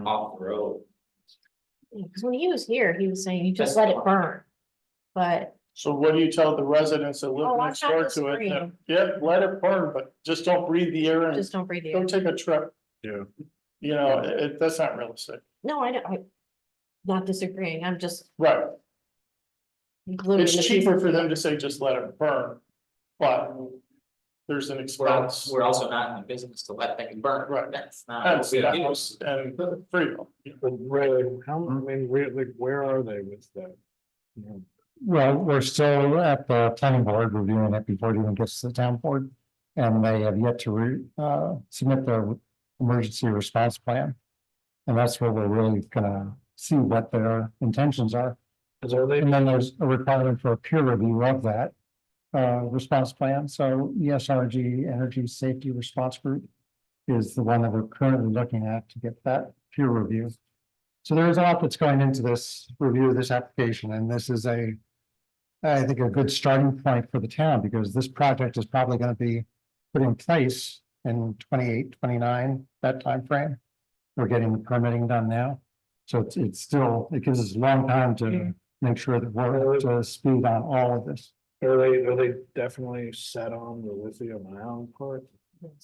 off the road. Because when he was here, he was saying you just let it burn. But So what do you tell the residents that live Oh, I'm next not door to it? disagreeing. That, yeah, let it burn, but just don't breathe the air and just don't breathe the go air. take a trip. Yeah. You know, that's not realistic. No, I'm not disagreeing. I'm just. Right, including it's the cheaper people- for them to say just let it burn, but there's an expense. We're also not in the business to let things burn. Right. That's not. And what we do. staff and freedom. But Ray, how, I mean, really, where are they with that? You know, Well, we're still at the planning board reviewing it before it even gets to the town board. And they have yet to submit their emergency response plan. And that's where we're really gonna see what their intentions are. Cause are they, And then there's a requirement for a peer review of that response plan. So ESRG Energy Safety Response Group is the one that we're currently looking at to get that peer review. So there's a lot that's going into this review of this application, and this is I think, a good starting point for the town, because this project is probably going to be put in place in 28, 29, that timeframe. We're getting the permitting done now. So it's still, it gives us a long time to make sure that we're up to speed on all of this. are they definitely set on the lithium ion part?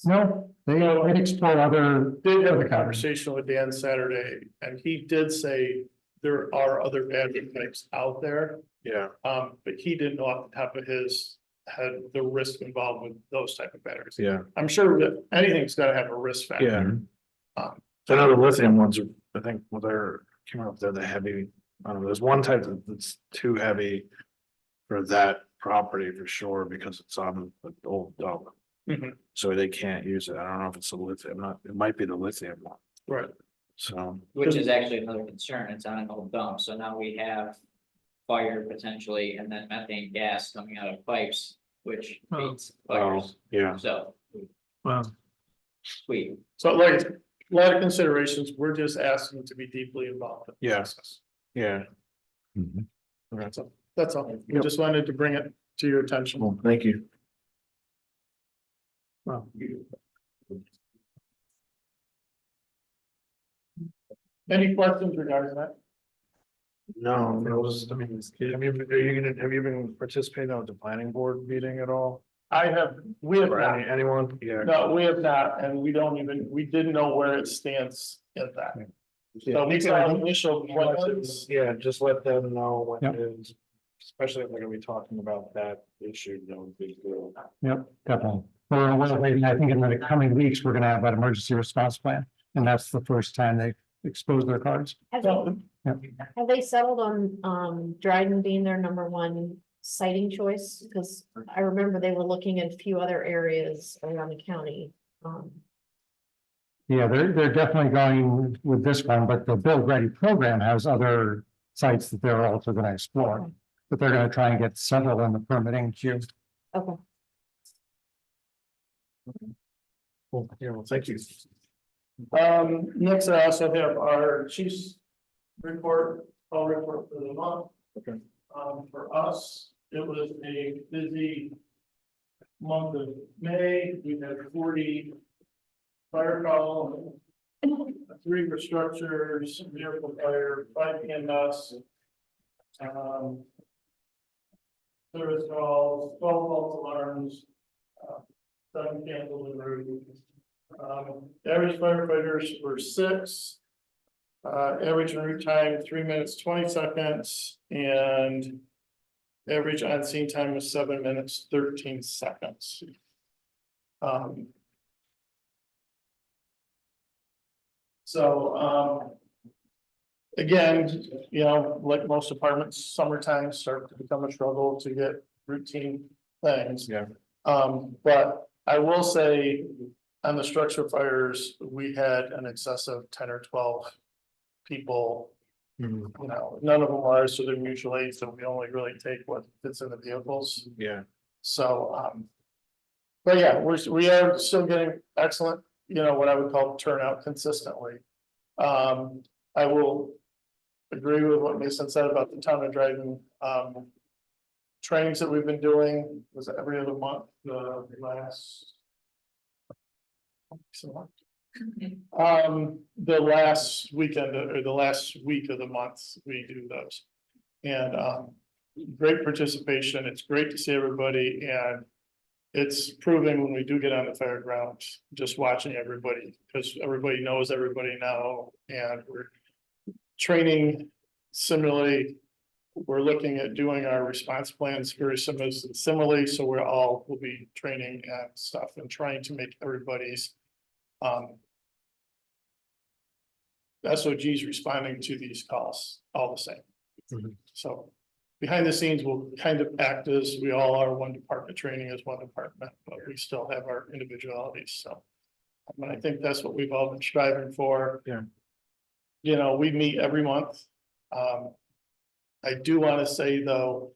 No, they'd explore other. Did have other a conversation with Dan Saturday, and he did say there are other battery types out there. Yeah, But he didn't know off the top of his head the risk involved with those type of batteries. yeah, I'm sure that anything's gotta have a risk factor. yeah. So I know the lithium ones are, I think, well, they're, came up, they're the heavy, I don't know, there's one type that's too heavy for that property for sure, because it's on the old dump. Mhm. So they can't use it. I don't know if it's the lithium, it might be the lithium one, Right, so. Which is actually another concern. It's on an old dump, so now we have fire potentially, and then methane gas coming out of pipes, which feeds fires. Yeah, So well, we, so like, a lot of considerations, we're just asking to be deeply involved. in the Yeah. process. yeah, That's all, we just wanted to bring it to your attention. well, thank you. Well, any questions regarding that? No, it was, I mean, have you been participating at the planning board meeting at all? We have Or not, anyone? Yeah. no, we have not, and we don't even, we didn't know where it stands at that. Yeah, So we you saw can- initial plans. Yeah, just let them know what Yep. it is, especially if they're gonna be talking about that issue, that would be good. Yep, definitely. We're waiting, I think in the coming weeks, we're gonna have that emergency response plan, and that's the first time they expose their cards. Have So, have they settled on Dryden being their number one siting choice? Because I remember they were looking at a few other areas around the county. Yeah, they're definitely going with this one, but the Build Ready program has other sites that they're also gonna explore. Okay. But they're gonna try and get several in the permitting queue. Okay. Well, yeah, well, thank you. next I also have our chief's report, call report for the month. Okay. For us, it was a busy month of May, we had 40 fire call, 3 restructures, vehicle fire, 5 EMS. Service calls, 12 false alarms, 7 canceled and route, Average firefighters were 6. Average en route time, 3 minutes, 20 seconds, and average on scene time was 7 minutes, 13 seconds. Again, you know, like most departments, summertime start to become a struggle to get routine things. Yeah. But I will say, on the structure fires, we had an excess of 10 or 12 people. You know, none of them are, so they're mutual aid, so we only really take what fits in the vehicles. Yeah. So, but yeah, we are still getting excellent, you know, what I would call turnout consistently. I will agree with what Mason said about the town of Dryden, trainings that we've been doing, was it every other month, the last. The last weekend or the last week of the month, we do those. And, great participation. It's great to see everybody, and it's proving when we do get on the fairground, just watching everybody, because everybody knows everybody now, and we're training similarly. We're looking at doing our response plans very similarly, so we're all will be training and stuff and trying to make everybody's SOGs responding to these calls all the same. Mhm. So behind the scenes, we'll kind of act as we all are one department, training as one department, but we still have our individualities, so. I think that's what we've all been striving for. Yeah. You know, we meet every month. I do want to say, though,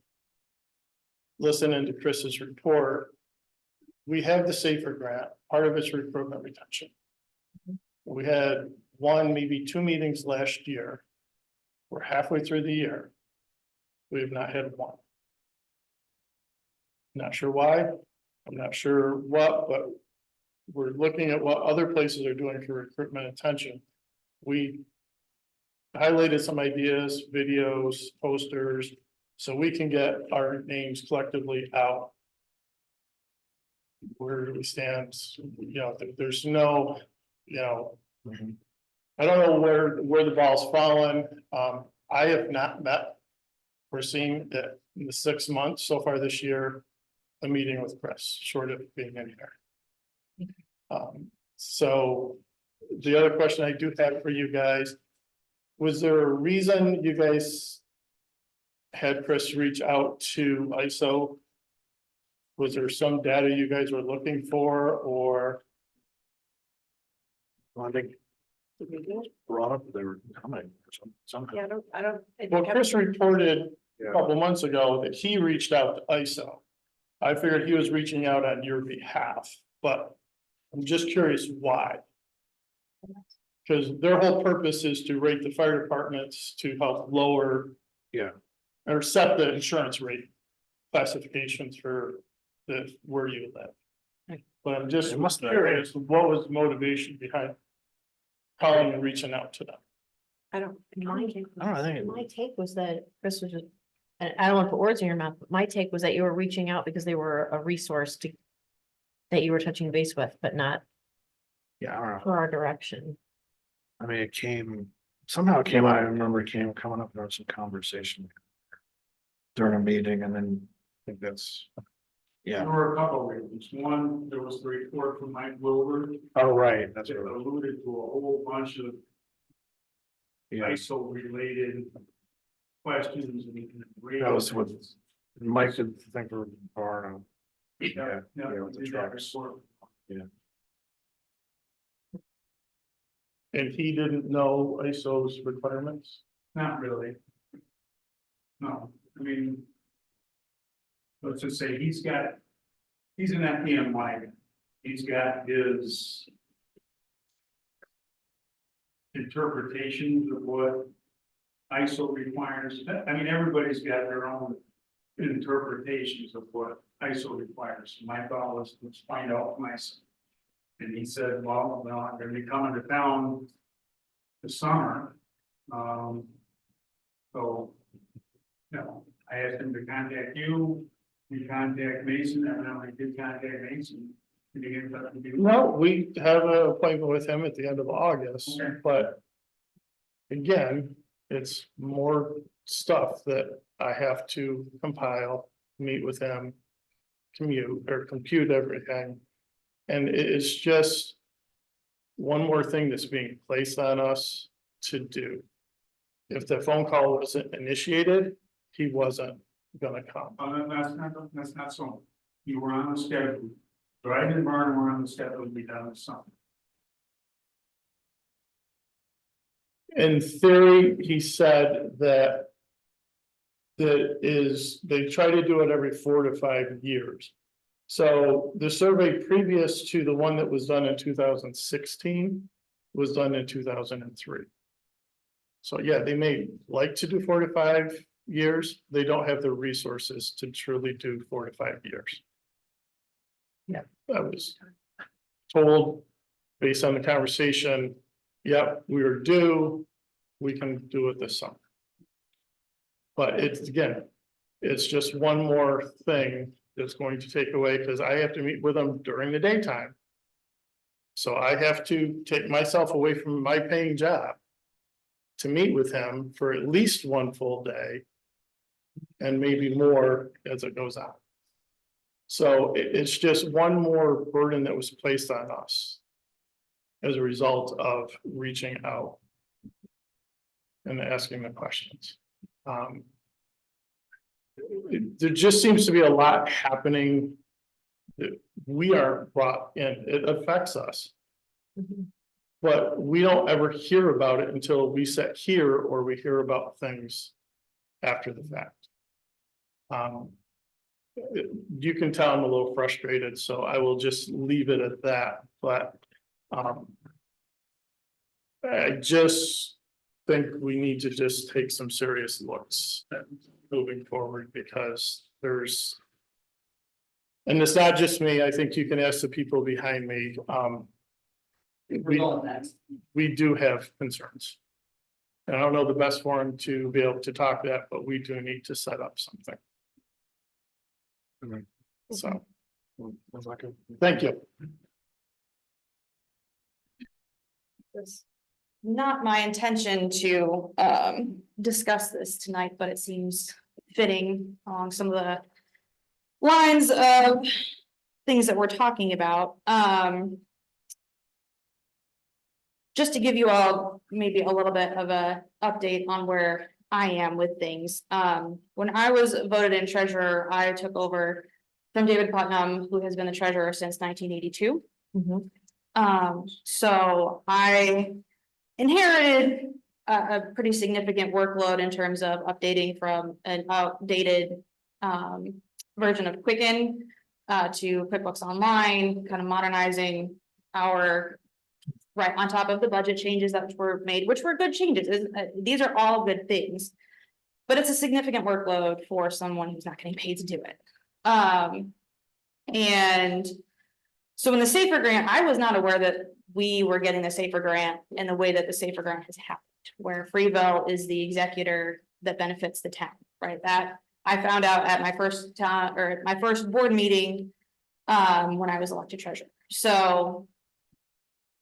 listening to Chris's report, we have the SAFER grant, part of it's recruitment retention. We had 1, maybe 2 meetings last year. We're halfway through the year. We have not had 1. Not sure why, I'm not sure what, but we're looking at what other places are doing for recruitment attention. We highlighted some ideas, videos, posters, so we can get our names collectively out. Where do we stand? You know, there's no, you know, I don't know where the ball's fallen. I have not met or seen that in the 6 months so far this year, a meeting with Chris, short of being in here. So the other question I do have for you guys, was there a reason you guys had Chris reach out to ISO? Was there some data you guys were looking for, or? Well, I think brought up they were coming or something. Yeah, I don't. Well, Chris reported a Yeah. couple months ago that he reached out to ISO. I figured he was reaching out on your behalf, but I'm just curious why. Because their whole purpose is to rate the fire departments to help lower. Yeah. Or set the insurance rate classifications for where you live. But I'm just It must have- curious, what was the motivation behind calling and reaching out to them? I don't. I think My take was that Chris was just, and I don't want to put words in your mouth, but my take was that you were reaching out because they were a resource to. That you were touching base with, but not yeah, I don't know. for our direction. I mean, it came, somehow it came, I remember it came coming up, there was some conversation. During a meeting, and then I think that's. There Yeah, were a couple of reasons. One, there was the report from Mike Wilbur oh, right, that's that what, alluded to a whole bunch of yeah, ISO related questions and. that was what Mike did the thing for Barnum. Yeah, Yeah, with the did that trucks. report. And he didn't know ISO's requirements? Not really. No, I mean. Let's just say he's an FPM wagon. He's got his. Interpretations of what ISO requires. I mean, everybody's got their own interpretations of what ISO requires. My thought was, let's find out myself. And he said, well, I'm gonna be coming to town this summer. So, you know, I asked him to contact you, you contact Mason, and then I did contact Mason. Did you get in touch with you? No, we have an appointment with him at the end of August, Okay. but. Again, it's more stuff that I have to compile, meet with him. Compute everything. And it's just. One more thing that's being placed on us to do. If the phone call wasn't initiated, he wasn't gonna come. That's not so. You were on the schedule. Drive and Barn were on the schedule to be done this summer. In theory, he said that. They try to do it every 4 to 5 years. So the survey previous to the one that was done in 2016 was done in 2003. So yeah, they may like to do 4 to 5 years. They don't have the resources to truly do 4 to 5 years. Yeah, I was told based on the conversation, yep, we are due, we can do it this summer. But it's, again, it's just one more thing that's going to take away, because I have to meet with them during the daytime. So I have to take myself away from my paying job to meet with him for at least one full day and maybe more as it goes on. So it's just one more burden that was placed on us as a result of reaching out and asking the questions. There just seems to be a lot happening that we aren't brought in. It affects us. But we don't ever hear about it until we sit here or we hear about things after the fact. You can tell I'm a little frustrated, so I will just leave it at that, but I just think we need to just take some serious looks at moving forward, because there's, and it's not just me, I think you can ask the people behind me. We do have concerns. And I don't know the best forum to be able to talk that, but we do need to set up something. So, thank you. It's not my intention to discuss this tonight, but it seems fitting along some of the lines of things that we're talking about. Just to give you all maybe a little bit of a update on where I am with things. When I was voted in treasurer, I took over from David Putnam, who has been the treasurer since 1982. So I inherited a pretty significant workload in terms of updating from an outdated version of Quicken to QuickBooks Online, kind of modernizing our, right on top of the budget changes that were made, which were good changes. These are all good things, but it's a significant workload for someone who's not getting paid to do it. And so in the SAFER grant, I was not aware that we were getting the SAFER grant in the way that the SAFER grant has happened, where Freeville is the executor that benefits the town, right? That I found out at my first town or my first board meeting when I was elected treasurer. So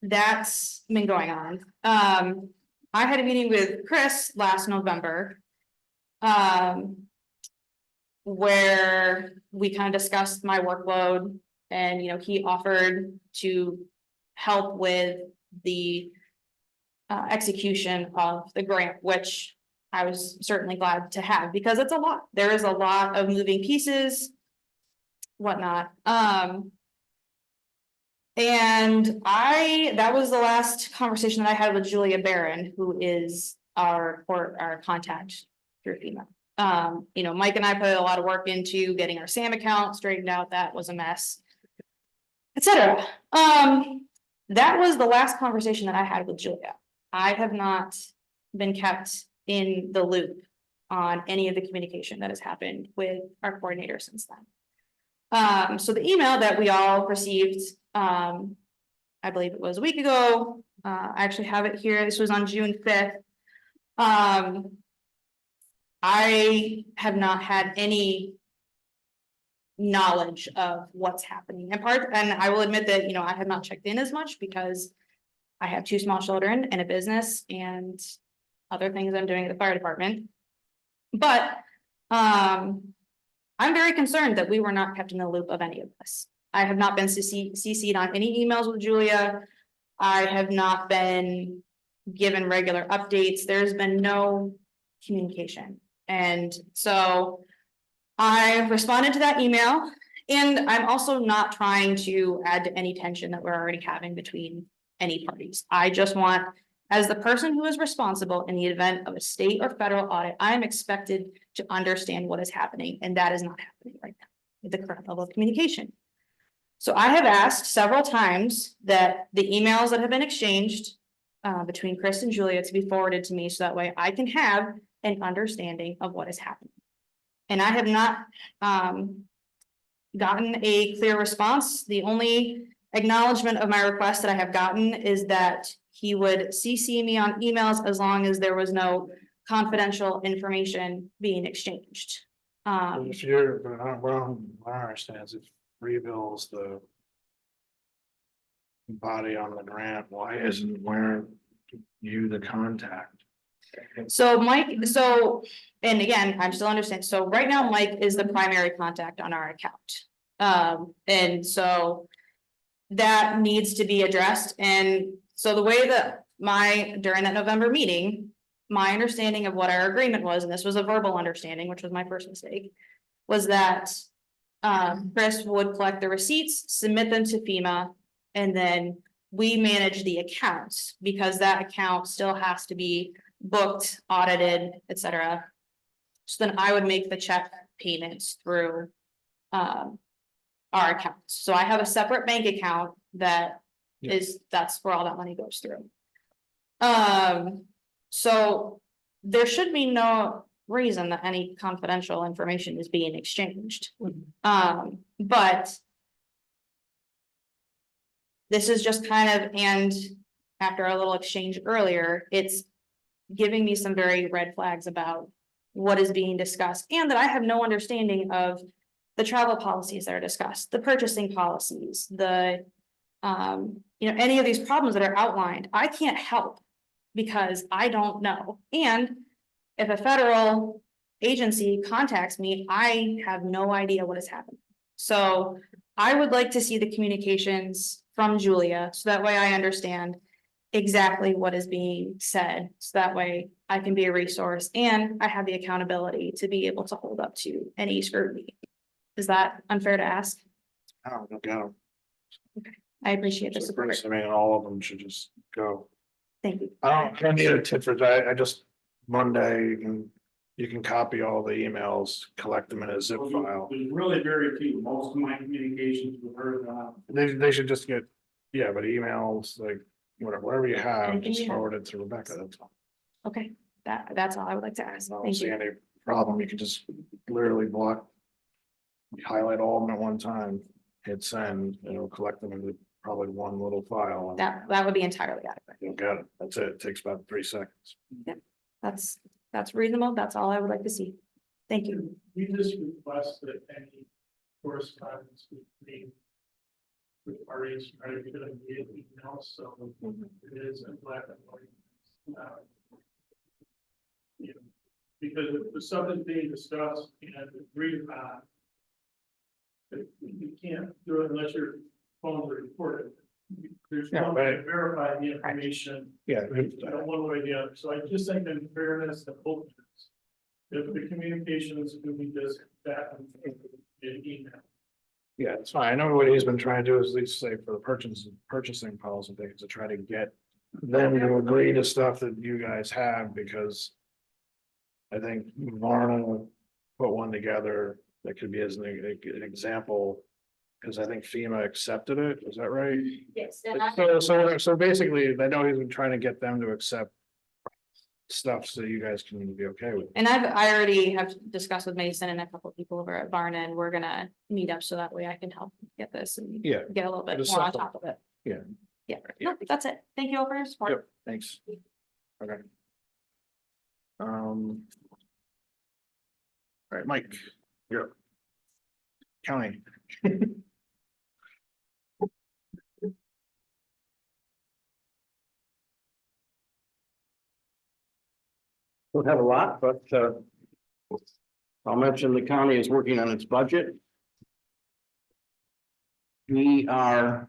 that's been going on. I had a meeting with Chris last November where we kind of discussed my workload, and he offered to help with the execution of the grant, which I was certainly glad to have, because it's a lot. There is a lot of moving pieces, whatnot. And that was the last conversation that I had with Julia Barron, who is our contact through FEMA. Mike and I put a lot of work into getting our SAM account straightened out. That was a mess, etc. That was the last conversation that I had with Julia. I have not been kept in the loop on any of the communication that has happened with our coordinator since then. So the email that we all received, I believe it was a week ago. I actually have it here. This was on June 5th. I have not had any knowledge of what's happening. And I will admit that, I have not checked in as much because I have 2 small children and a business and other things I'm doing at the fire department. But, I'm very concerned that we were not kept in the loop of any of this. I have not been CC'd on any emails with Julia. I have not been given regular updates. There's been no communication. And so I responded to that email, and I'm also not trying to add to any tension that we're already having between any parties. I just want, as the person who is responsible in the event of a state or federal audit, I am expected to understand what is happening, and that is not happening right now with the current level of communication. So I have asked several times that the emails that have been exchanged between Chris and Julia to be forwarded to me, so that way I can have an understanding of what is happening. And I have not gotten a clear response. The only acknowledgement of my request that I have gotten is that he would CC me on emails as long as there was no confidential information being exchanged. If you're, well, I understand if rebuilds the body on the grant, why isn't where you the contact? So Mike, and again, I'm still understanding. So right now, Mike is the primary contact on our account. And so that needs to be addressed. And so the way that during that November meeting, my understanding of what our agreement was, and this was a verbal understanding, which was my first mistake, was that Chris would collect the receipts, submit them to FEMA, and then we manage the accounts, because that account still has to be booked, audited, etc. So then I would make the check payments through our accounts. So I have a separate bank account that that's where all that money goes through. So there should be no reason that any confidential information is being exchanged. But this is just and after our little exchange earlier, it's giving me some very red flags about what is being discussed, and that I have no understanding of the travel policies that are discussed, the purchasing policies, the any of these problems that are outlined. I can't help because I don't know. And if a federal agency contacts me, I have no idea what is happening. So I would like to see the communications from Julia, so that way I understand exactly what is being said. So that way I can be a resource and I have the accountability to be able to hold up to any scrutiny. Is that unfair to ask? I don't know. I appreciate the support. I mean, all of them should just go. Thank you. I don't need a tip for that. I just Monday, you can copy all the emails, collect them in a zip file. There's really very few. Most of my communications with her, They should just get, but emails, like, whatever you have, Anything just you have. forward it to Rebecca. That's all. Okay, that's all I would like to ask. I don't Thank see you. any problem. You can just literally block. Highlight all of them at one time, hit send, and it'll collect them into probably one little file. And That would be entirely adequate. you'll get it. That's it. It takes about 3 seconds. That's reasonable. That's all I would like to see. Thank you. we just request that any correspondence with parties, try to get them via email, so it is in black and white. Because if the something being discussed and agreed upon, you can't do it unless your phones are recorded. There's no way to verify the information. One way or the other. So I just think in fairness and openness, if the communications can be just that in email. Yeah, it's fine. I know what he's been trying to do is at least say for the purchasing policy things to try to get them to agree to stuff that you guys have, because I think Varna put one together that could be as an example, because I think FEMA accepted it. Is that right? Yes. So basically, I know he's been trying to get them to accept stuff so you guys can be okay with it. And I already have discussed with Mason and a couple of people over at Varna, and we're gonna meet up so that way I can help get this and get a little bit Just more on something. top of it. Yeah. Yeah, no, that's it. Thank you all for your support. Yep, thanks. Okay. All right, Mike, you're up. County. Don't have a lot, but I'll mention the county is working on its budget. We are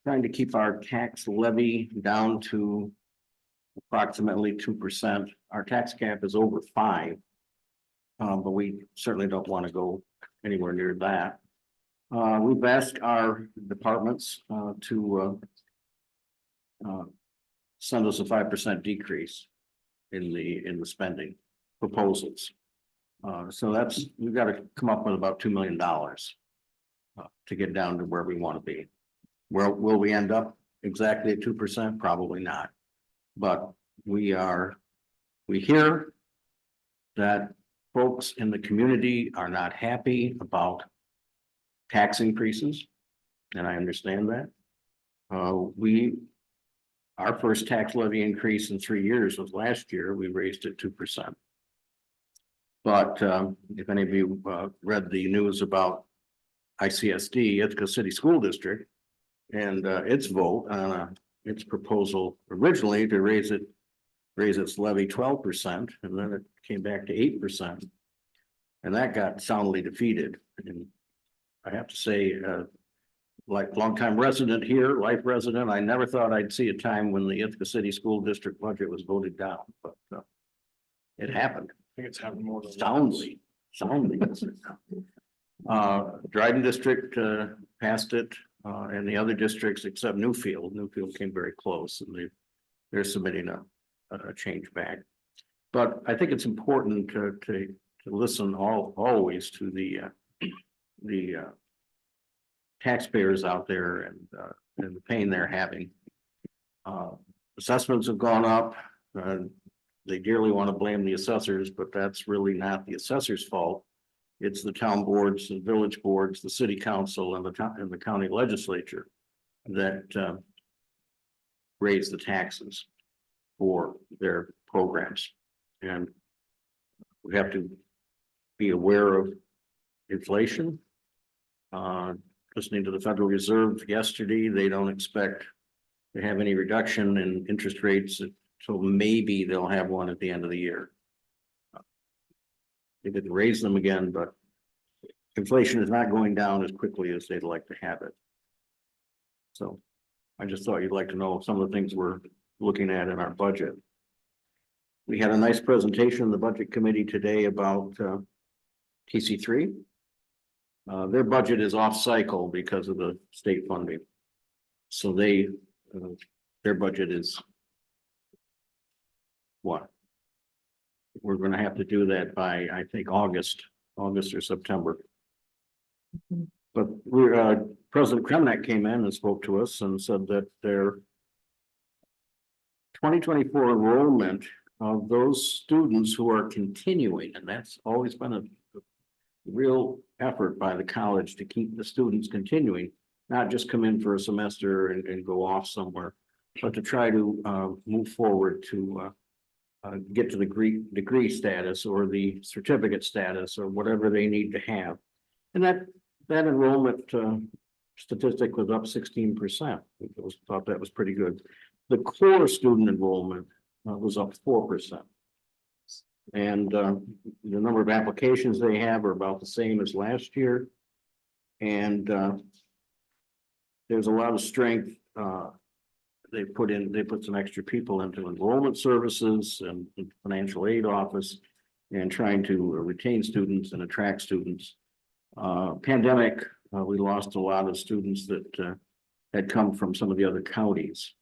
trying to keep our tax levy down to approximately 2%. Our tax cap is over 5%. But we certainly don't want to go anywhere near that. We've asked our departments to send us a 5% decrease in the spending proposals. So we've got to come up with about $2 million to get down to where we want to be. Where will we end up exactly at 2%? Probably not. But we hear that folks in the community are not happy about tax increases, and I understand that. Our first tax levy increase in 3 years was last year. We raised it 2%. But if any of you read the news about ICSD, Ithaca City School District, and its vote on its proposal originally to raise its levy 12%, and then it came back to 8%. And that got soundly defeated. And I have to say, like longtime resident here, life resident, I never thought I'd see a time when the Ithaca City School District budget was voted down, but it happened. I think it's happened more than Soundly. Dryden District passed it, and the other districts except Newfield came very close, and they're submitting a change back. But I think it's important to listen always to the taxpayers out there and the pain they're having. Assessments have gone up. They dearly want to blame the assessors, but that's really not the assessor's fault. It's the town boards, the village boards, the city council, and the county legislature that raise the taxes for their programs. And we have to be aware of inflation. Listening to the Federal Reserve yesterday, they don't expect to have any reduction in interest rates, so maybe they'll have one at the end of the year. They didn't raise them again, but inflation is not going down as quickly as they'd like to have it. So I just thought you'd like to know some of the things we're looking at in our budget. We had a nice presentation in the budget committee today about TC3. Their budget is off cycle because of the state funding. So their budget is what? We're going to have to do that by, I think, August or September. But President Kremniak came in and spoke to us and said that their 2024 enrollment of those students who are continuing, and that's always been a real effort by the college to keep the students continuing, not just come in for a semester and go off somewhere, but to try to move forward to get to the degree status or the certificate status or whatever they need to have. And that enrollment statistic was up 16%. Thought that was pretty good. The core student enrollment was up 4%. And the number of applications they have are about the same as last year. And there's a lot of strength. They put some extra people into enrollment services and financial aid office and trying to retain students and attract students. Pandemic, we lost a lot of students that had come from some of the other counties.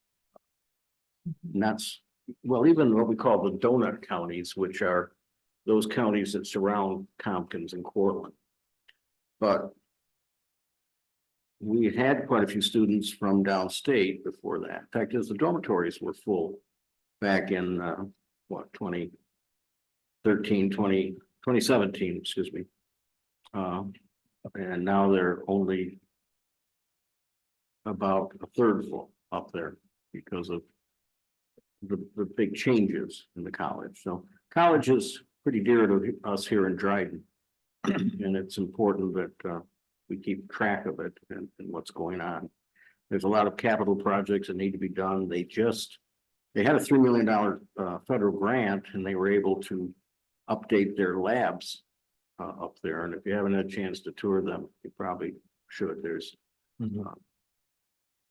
And that's, well, even what we call the donut counties, which are those counties that surround Tompkins and Cortland. But we had quite a few students from downstate before that. In fact, as the dormitories were full back in 2017, excuse me. And now they're only about a third full up there because of the big changes in the college. So college is pretty dear to us here in Dryden. And it's important that we keep track of it and what's going on. There's a lot of capital projects that need to be done. They had a $3 million federal grant and they were able to update their labs up there. And if you haven't had a chance to tour them, you probably should. There's 3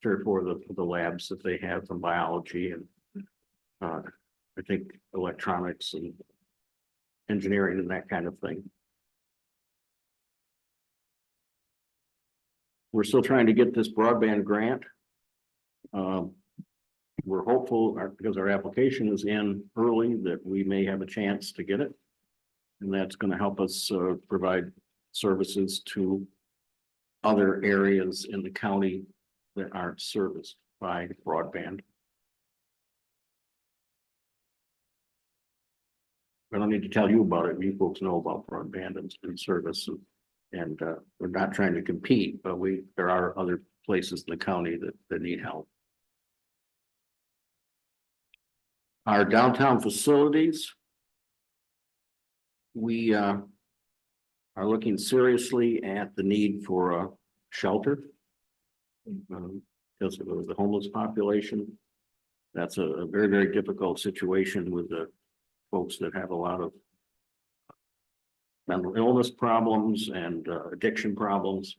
or 4 of the labs that they have from biology and I think electronics and engineering and that kind of thing. We're still trying to get this broadband grant. We're hopeful because our application is in early that we may have a chance to get it. And that's going to help us provide services to other areas in the county that aren't serviced by broadband. I don't need to tell you about it. You folks know about broadband and service. And we're not trying to compete, but there are other places in the county that need help. Our downtown facilities. We are looking seriously at the need for a shelter. Because of the homeless population. That's a very, very difficult situation with the folks that have a lot of mental illness problems and addiction problems.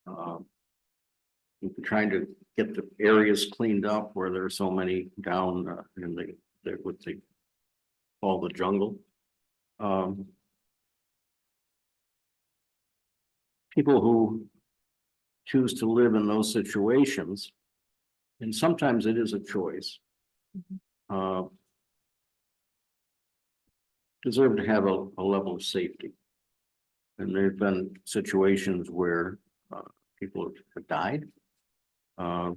We've been trying to get the areas cleaned up where there are so many down in what they call the jungle. People who choose to live in those situations, and sometimes it is a choice, deserve to have a level of safety. And there have been situations where people have died. The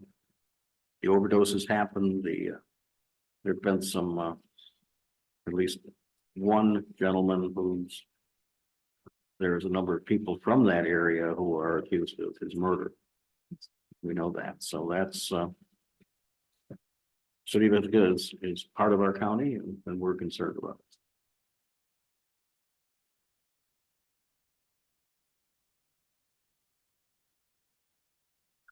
overdoses happened. There have been some, at least one gentleman there's a number of people from that area who are accused of his murder. We know that. So that's City of Ithaca is part of our county and we're concerned about it.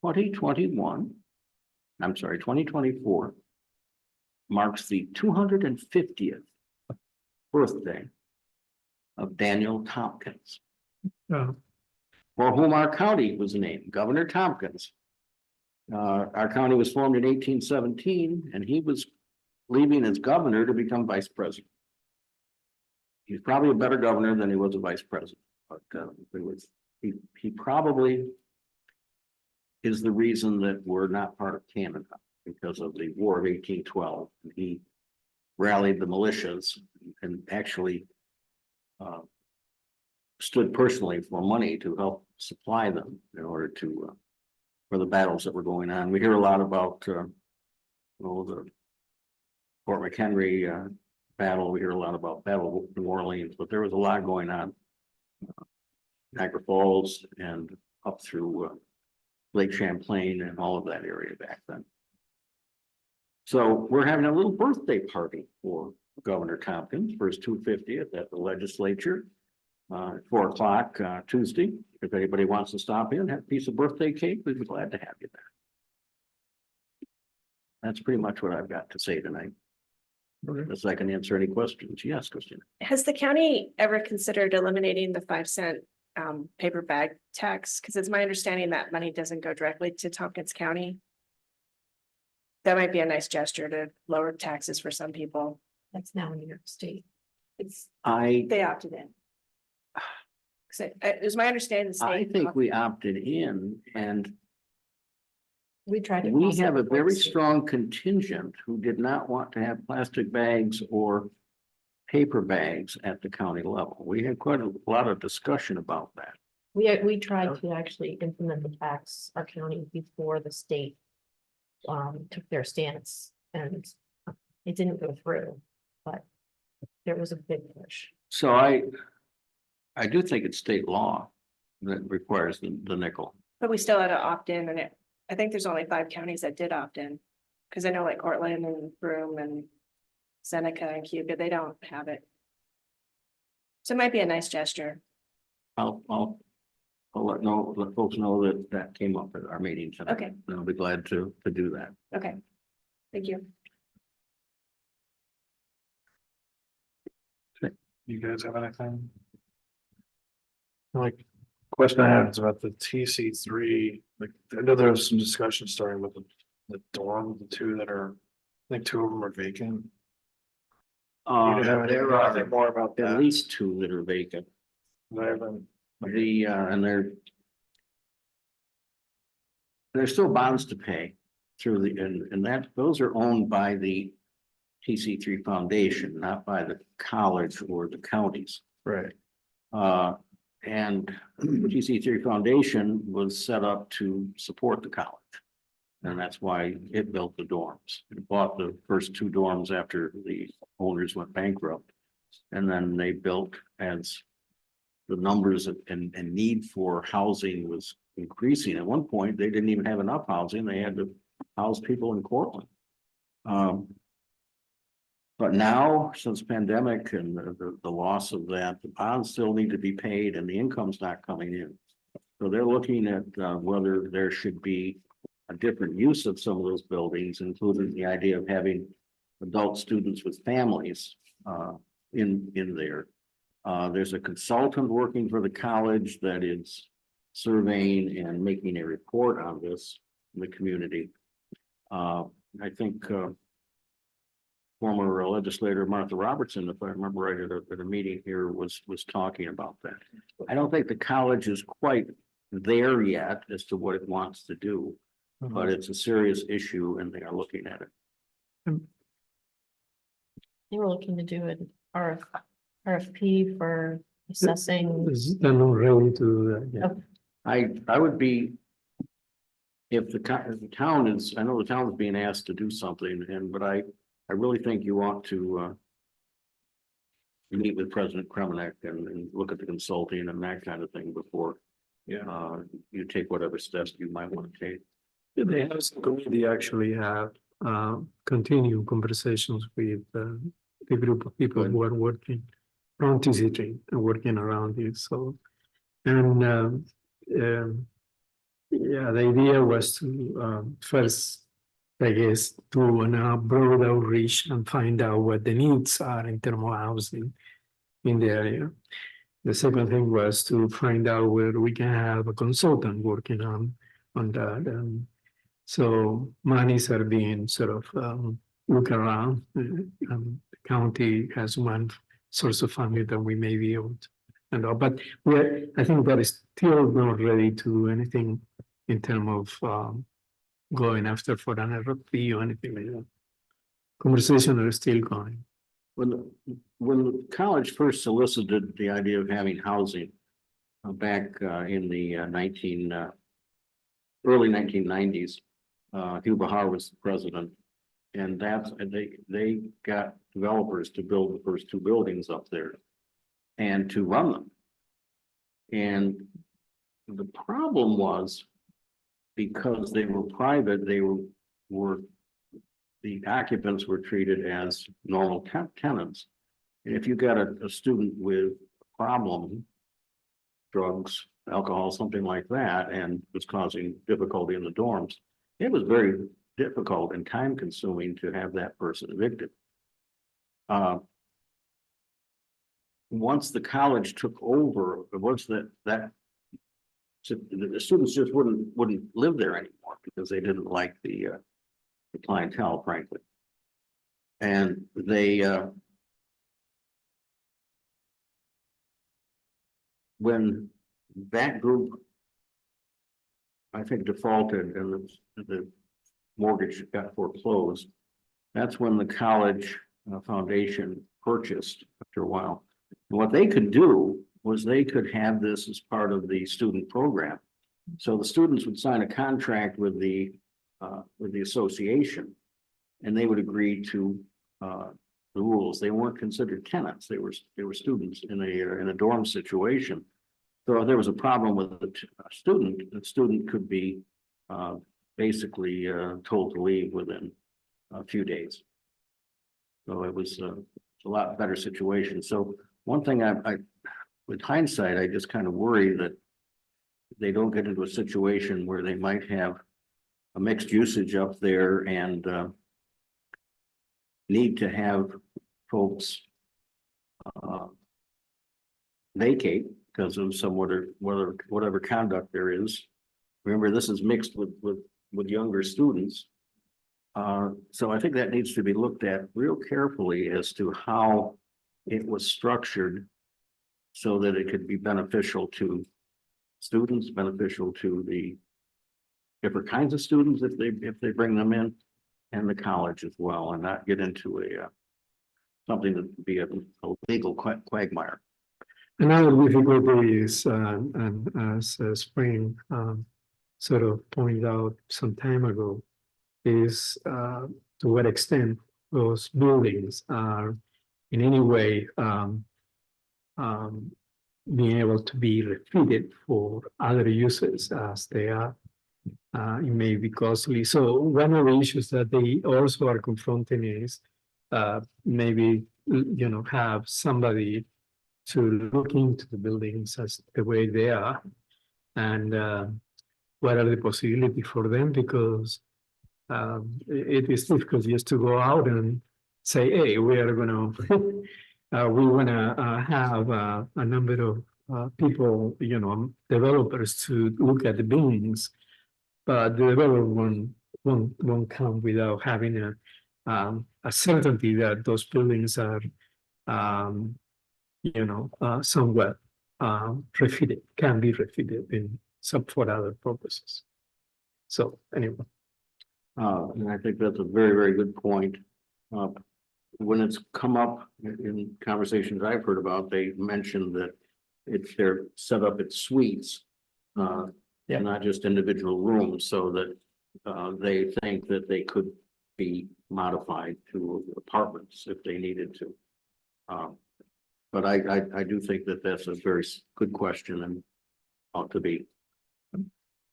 2024 marks the 250th birthday of Daniel Tompkins, for whom our county was named, Governor Tompkins. Our county was formed in 1817, and he was leaving as governor to become vice president. He's probably a better governor than he was a vice president, but he probably is the reason that we're not part of Canada because of the War of 1812. He rallied the militias and actually stood personally for money to help supply them in order to for the battles that were going on. We hear a lot about the Fort McHenry battle. We hear a lot about Battle of New Orleans, but there was a lot going on. Niagara Falls and up through Lake Champlain and all of that area back then. So we're having a little birthday party for Governor Tompkins for his 250th at the legislature. 4 o'clock Tuesday. If anybody wants to stop in, have a piece of birthday cake, we'd be glad to have you there. That's pretty much what I've got to say tonight. Unless I can answer any questions. Yes, Christina. Has the county ever considered eliminating the 5-cent paper bag tax? Because it's my understanding that money doesn't go directly to Tompkins County. That might be a nice gesture to lower taxes for some people. That's now in New York State. They opted in. So, it was my understanding the state. I think we opted in and We tried to. we cross have that a before very the state. strong contingent who did not want to have plastic bags or paper bags at the county level. We had quite a lot of discussion about that. We tried to actually implement the tax, our county, before the state took their stance, and it didn't go through, but there was a big push. So I do think it's state law that requires the nickel. But we still had to opt in, and I think there's only 5 counties that did opt in. Because I know like Cortland and Broome and Seneca and Cuba, they don't have it. So it might be a nice gesture. I'll let folks know that that came up at our meeting tonight. Okay. And I'll be glad to do that. Okay, thank you. You guys have anything? Like, question I had is about the TC3, like, I know there was some discussion starting with the dorm, the two that are, I think 2 of them are vacant. You have There are anything more about at that? least 2 that are vacant. I haven't- And there's still bonds to pay through and that, those are owned by the TC3 Foundation, not by the college or the counties. Right. And TC3 Foundation was set up to support the college. And that's why it built the dorms. It bought the first 2 dorms after the owners went bankrupt. And then they built as the numbers and need for housing was increasing. At one point, they didn't even have enough housing. They had to house people in Cortland. But now, since pandemic and the loss of that, the bonds still need to be paid and the income's not coming in. So they're looking at whether there should be a different use of some of those buildings, including the idea of having adult students with families in there. There's a consultant working for the college that is surveying and making a report on this in the community. I think former legislator Martha Robertson, if I remember right, at a meeting here was talking about that. I don't think the college is quite there yet as to what it wants to do, but it's a serious issue and they are looking at it. They were looking to do an RFP for assessing. They're not ready to do that yet. I would be, if the town is, I know the town is being asked to do something, but I really think you want to meet with President Kremenek and look at the consulting and that kind of thing before you take whatever steps you might want to take. The housing committee actually have continued conversations with the group of people who are working around TC3 and working around it. So, and the idea was to first, I guess, do a broad outreach and find out what the needs are in terms of housing in the area. The second thing was to find out where we can have a consultant working on that. So monies are being sort of look around. The county has one source of funding that we may be able to handle, but I think that is still not ready to do anything in terms of going after for an RFP or anything like that. Conversations are still going. When the college first solicited the idea of having housing back in the early 1990s, Hugh Bahar was the president, and they got developers to build the first 2 buildings up there and to run them. And the problem was, because they were private, they were the occupants were treated as normal tenants. And if you got a student with a problem, drugs, alcohol, something like that, and was causing difficulty in the dorms, it was very difficult and time consuming to have that person evicted. Once the college took over, once the students just wouldn't live there anymore because they didn't like the clientele, frankly. And they when that group, I think, defaulted and the mortgage got foreclosed, that's when the college foundation purchased after a while. And what they could do was they could have this as part of the student program. So the students would sign a contract with the association, and they would agree to the rules. They weren't considered tenants. They were students in a dorm situation. So if there was a problem with the student could be basically told to leave within a few days. So it was a lot better situation. So one thing I with hindsight, I just kind of worry that they don't get into a situation where they might have a mixed usage up there and need to have folks vacate because of some whatever conduct there is. Remember, this is mixed with younger students. So I think that needs to be looked at real carefully as to how it was structured so that it could be beneficial to students, beneficial to the different kinds of students if they bring them in, and the college as well, and not get into a something that would be a legal quagmire. Another difficulty is, and as Spring sort of pointed out some time ago, is to what extent those buildings are in any way being able to be refitted for other uses as they are. It may be costly. So one of the issues that they also are confronting is maybe, have somebody to look into the buildings as the way they are, and what are the possibilities for them, because it is difficult just to go out and say, hey, we are gonna we wanna have a number of people, developers to look at the buildings, but the developer won't come without having a certainty that those buildings are somewhat refitted, can be refitted in some for other purposes. So anyway. And I think that's a very, very good point. When it's come up in conversations I've heard about, they mentioned that they're set up at suites, not just individual rooms, so that they think that they could be modified to apartments if they needed to. But I do think that that's a very good question and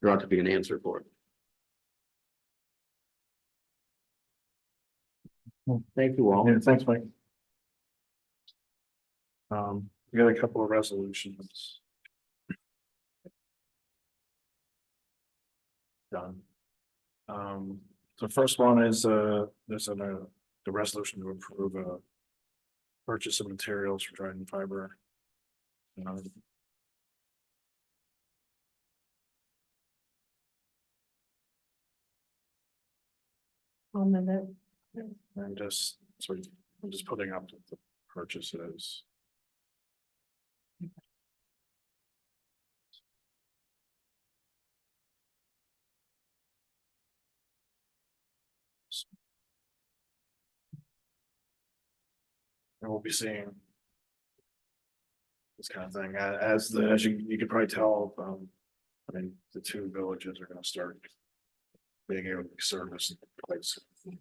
there ought to be an answer for it. Thank you all. Yeah, thanks, Mike. We got a couple of resolutions. Done. The first one is the resolution to approve purchase of materials for Dryden Fiber. I'll move it. I'm just putting up the purchases. And we'll be seeing this kind of thing as you could probably tell, I mean, the two villages are gonna start being able to be serviced quite soon.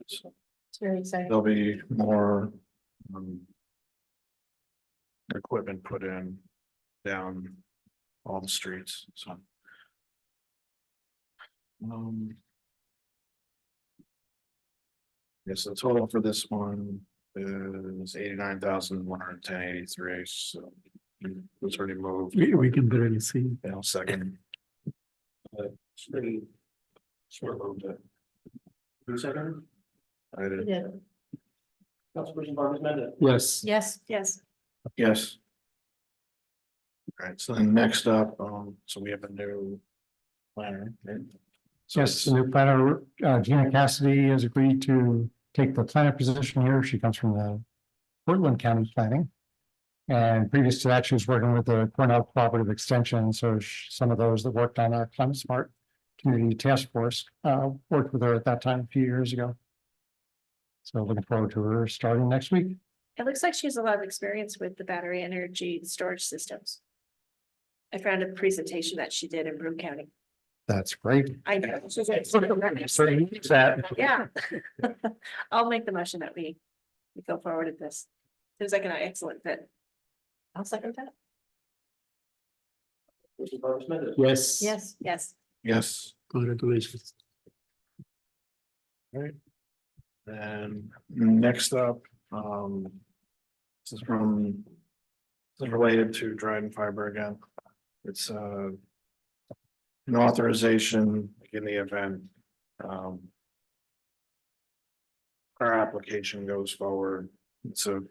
So It's very exciting. there'll be more equipment put in down all the streets, so. Yes, the total for this one is 89,110.83, so it's already moved. We can barely see. Second. Pretty short moved it. Who second? I did. Yeah. Councilperson Vargas Mendez. Yes. Yes. Yes. Yes. All right, so then next up, so we have a new planner. Right? So Yes, the new planner, Gina Cassidy has agreed to take the planner position here. She comes from the Portland County Planning. And previous to that, she was working with the Cornell Cooperative Extension. So some of those that worked on our Climate Smart Community Task Force worked with her at that time a few years ago. So looking forward to her starting next week. It looks like she has a lot of experience with the battery energy storage systems. I found a presentation that she did in Broome County. That's great. I know. Certainly use that. Yeah. I'll make the motion that we go forward with this. Seems like an excellent fit. I'll second that. Councilperson Vargas Mendez. Yes. Yes. yes. Congratulations. All right. And next up, this is from related to Dryden Fiber again. It's an authorization in the event our application goes forward. The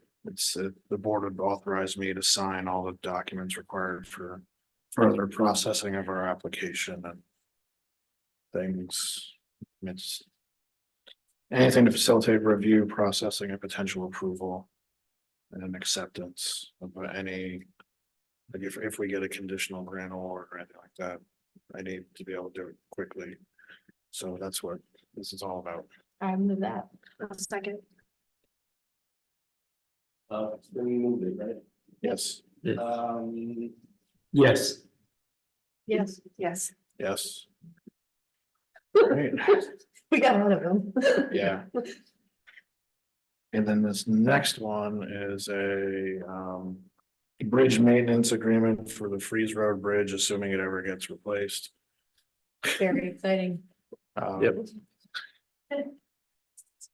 board would authorize me to sign all the documents required for further processing of our application and things. It's anything to facilitate review, processing, and potential approval and an acceptance of any, like if we get a conditional grant or anything like that, I need to be able to do it quickly. So that's what this is all about. I move that. I'll second. We moved it, right? Yes, Yes. Yes, Yes. yes. Great, we got one of them. yeah. And then this next one is a bridge maintenance agreement for the Freeze Road Bridge, assuming it ever gets replaced. Very exciting. Yep.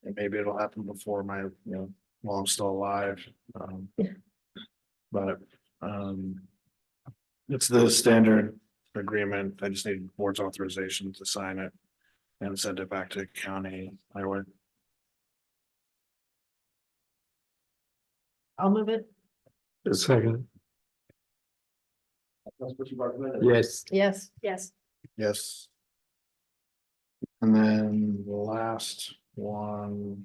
And maybe it'll happen before while I'm still alive. But it's the standard agreement. I just need board's authorization to sign it and send it back to county highway. I'll move it. A second. Yes. Yes. Yes. Yes. And then the last one.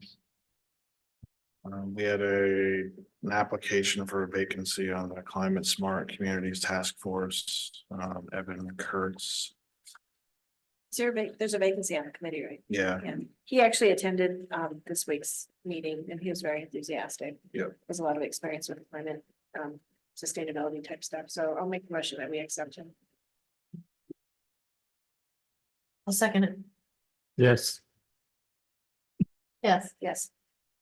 We had an application for a vacancy on the Climate Smart Communities Task Force, Evan Kurtz. There's a vacancy on the committee, right? Yeah, Yeah, he actually attended this week's meeting and he was very enthusiastic. Yep. Has a lot of experience with climate sustainability type stuff, so I'll make the motion that we accept him. I'll second it. Yes. Yes. Yes.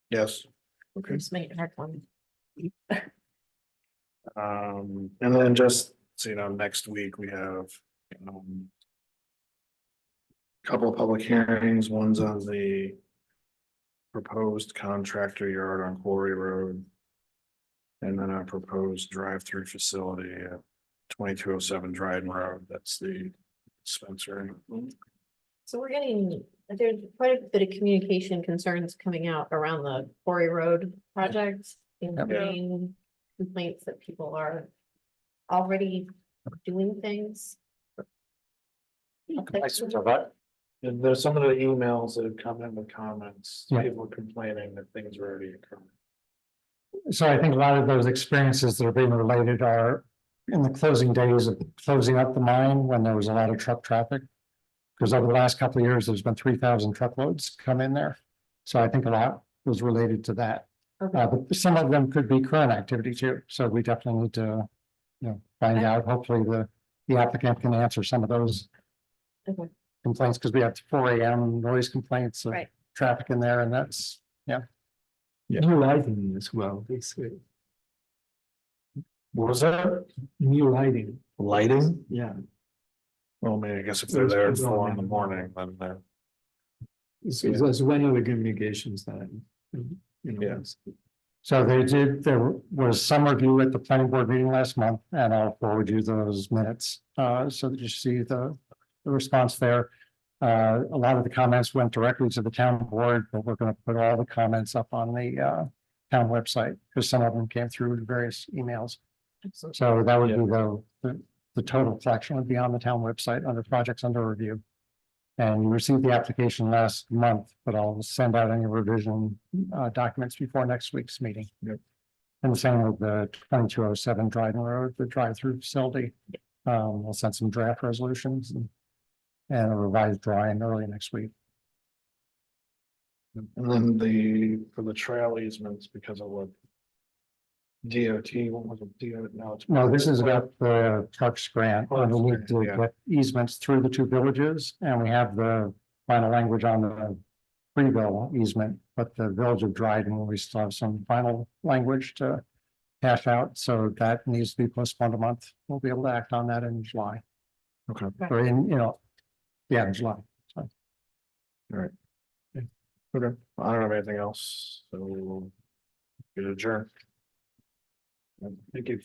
yes. Okay. Just make it hard for me. And then just, so you know, next week we have couple of public hearings. One's on the proposed contractor yard on Quarry Road. And then a proposed drive-through facility at 2207 Dryden Road. That's the dispensary. So we're getting, there's quite a bit of communication concerns coming out around the Quarry Road project, including complaints that people are already doing things. And there's some of the emails that have come in the comments, Yeah. people complaining that things are already occurring. So I think a lot of those experiences that are being related are in the closing days of closing up the mine when there was a lot of truck traffic. Because over the last couple of years, there's been 3,000 truckloads come in there. So I think a lot was related to that. Okay. But some of them could be current activity too. So we definitely need to, find Okay. out. Hopefully the applicant can answer some of those Okay. complaints because we have 4 AM noise complaints of Right. traffic in there and that's, New lighting as well, basically. What was that? New lighting. Lighting? Yeah. Well, I mean, I guess if they're there at 4 in the morning, then they're. So that's one of the communications that. Yeah. So there was some review at the planning board meeting last month, and I'll forward you those minutes, so that you see the response there. A lot of the comments went directly to the town board, but we're gonna put all the comments up on the, town website, because some of them came through various emails. So that would be the total collection would be on the town website under projects under review. And you received the application last month, but I'll send out any revision documents before next week's meeting. Yep. And the same with the 2207 Dryden Road, the drive-through facility. We'll send some draft resolutions and a revised drawing early next week. And then for the trail easements, because of what DOT, what was it, DOT, no, it's. No, this is about the Parks grant, Parks we need grant, to yeah. get easements through the two villages, and we have the final language on the Freeville easement, but the village of Dryden, we still have some final language to hash out, so that needs to be postponed a month. We'll be able to act on that in July. Okay. Or in, in July. So, Okay, I don't have anything else, so we'll get adjourned. Thank you.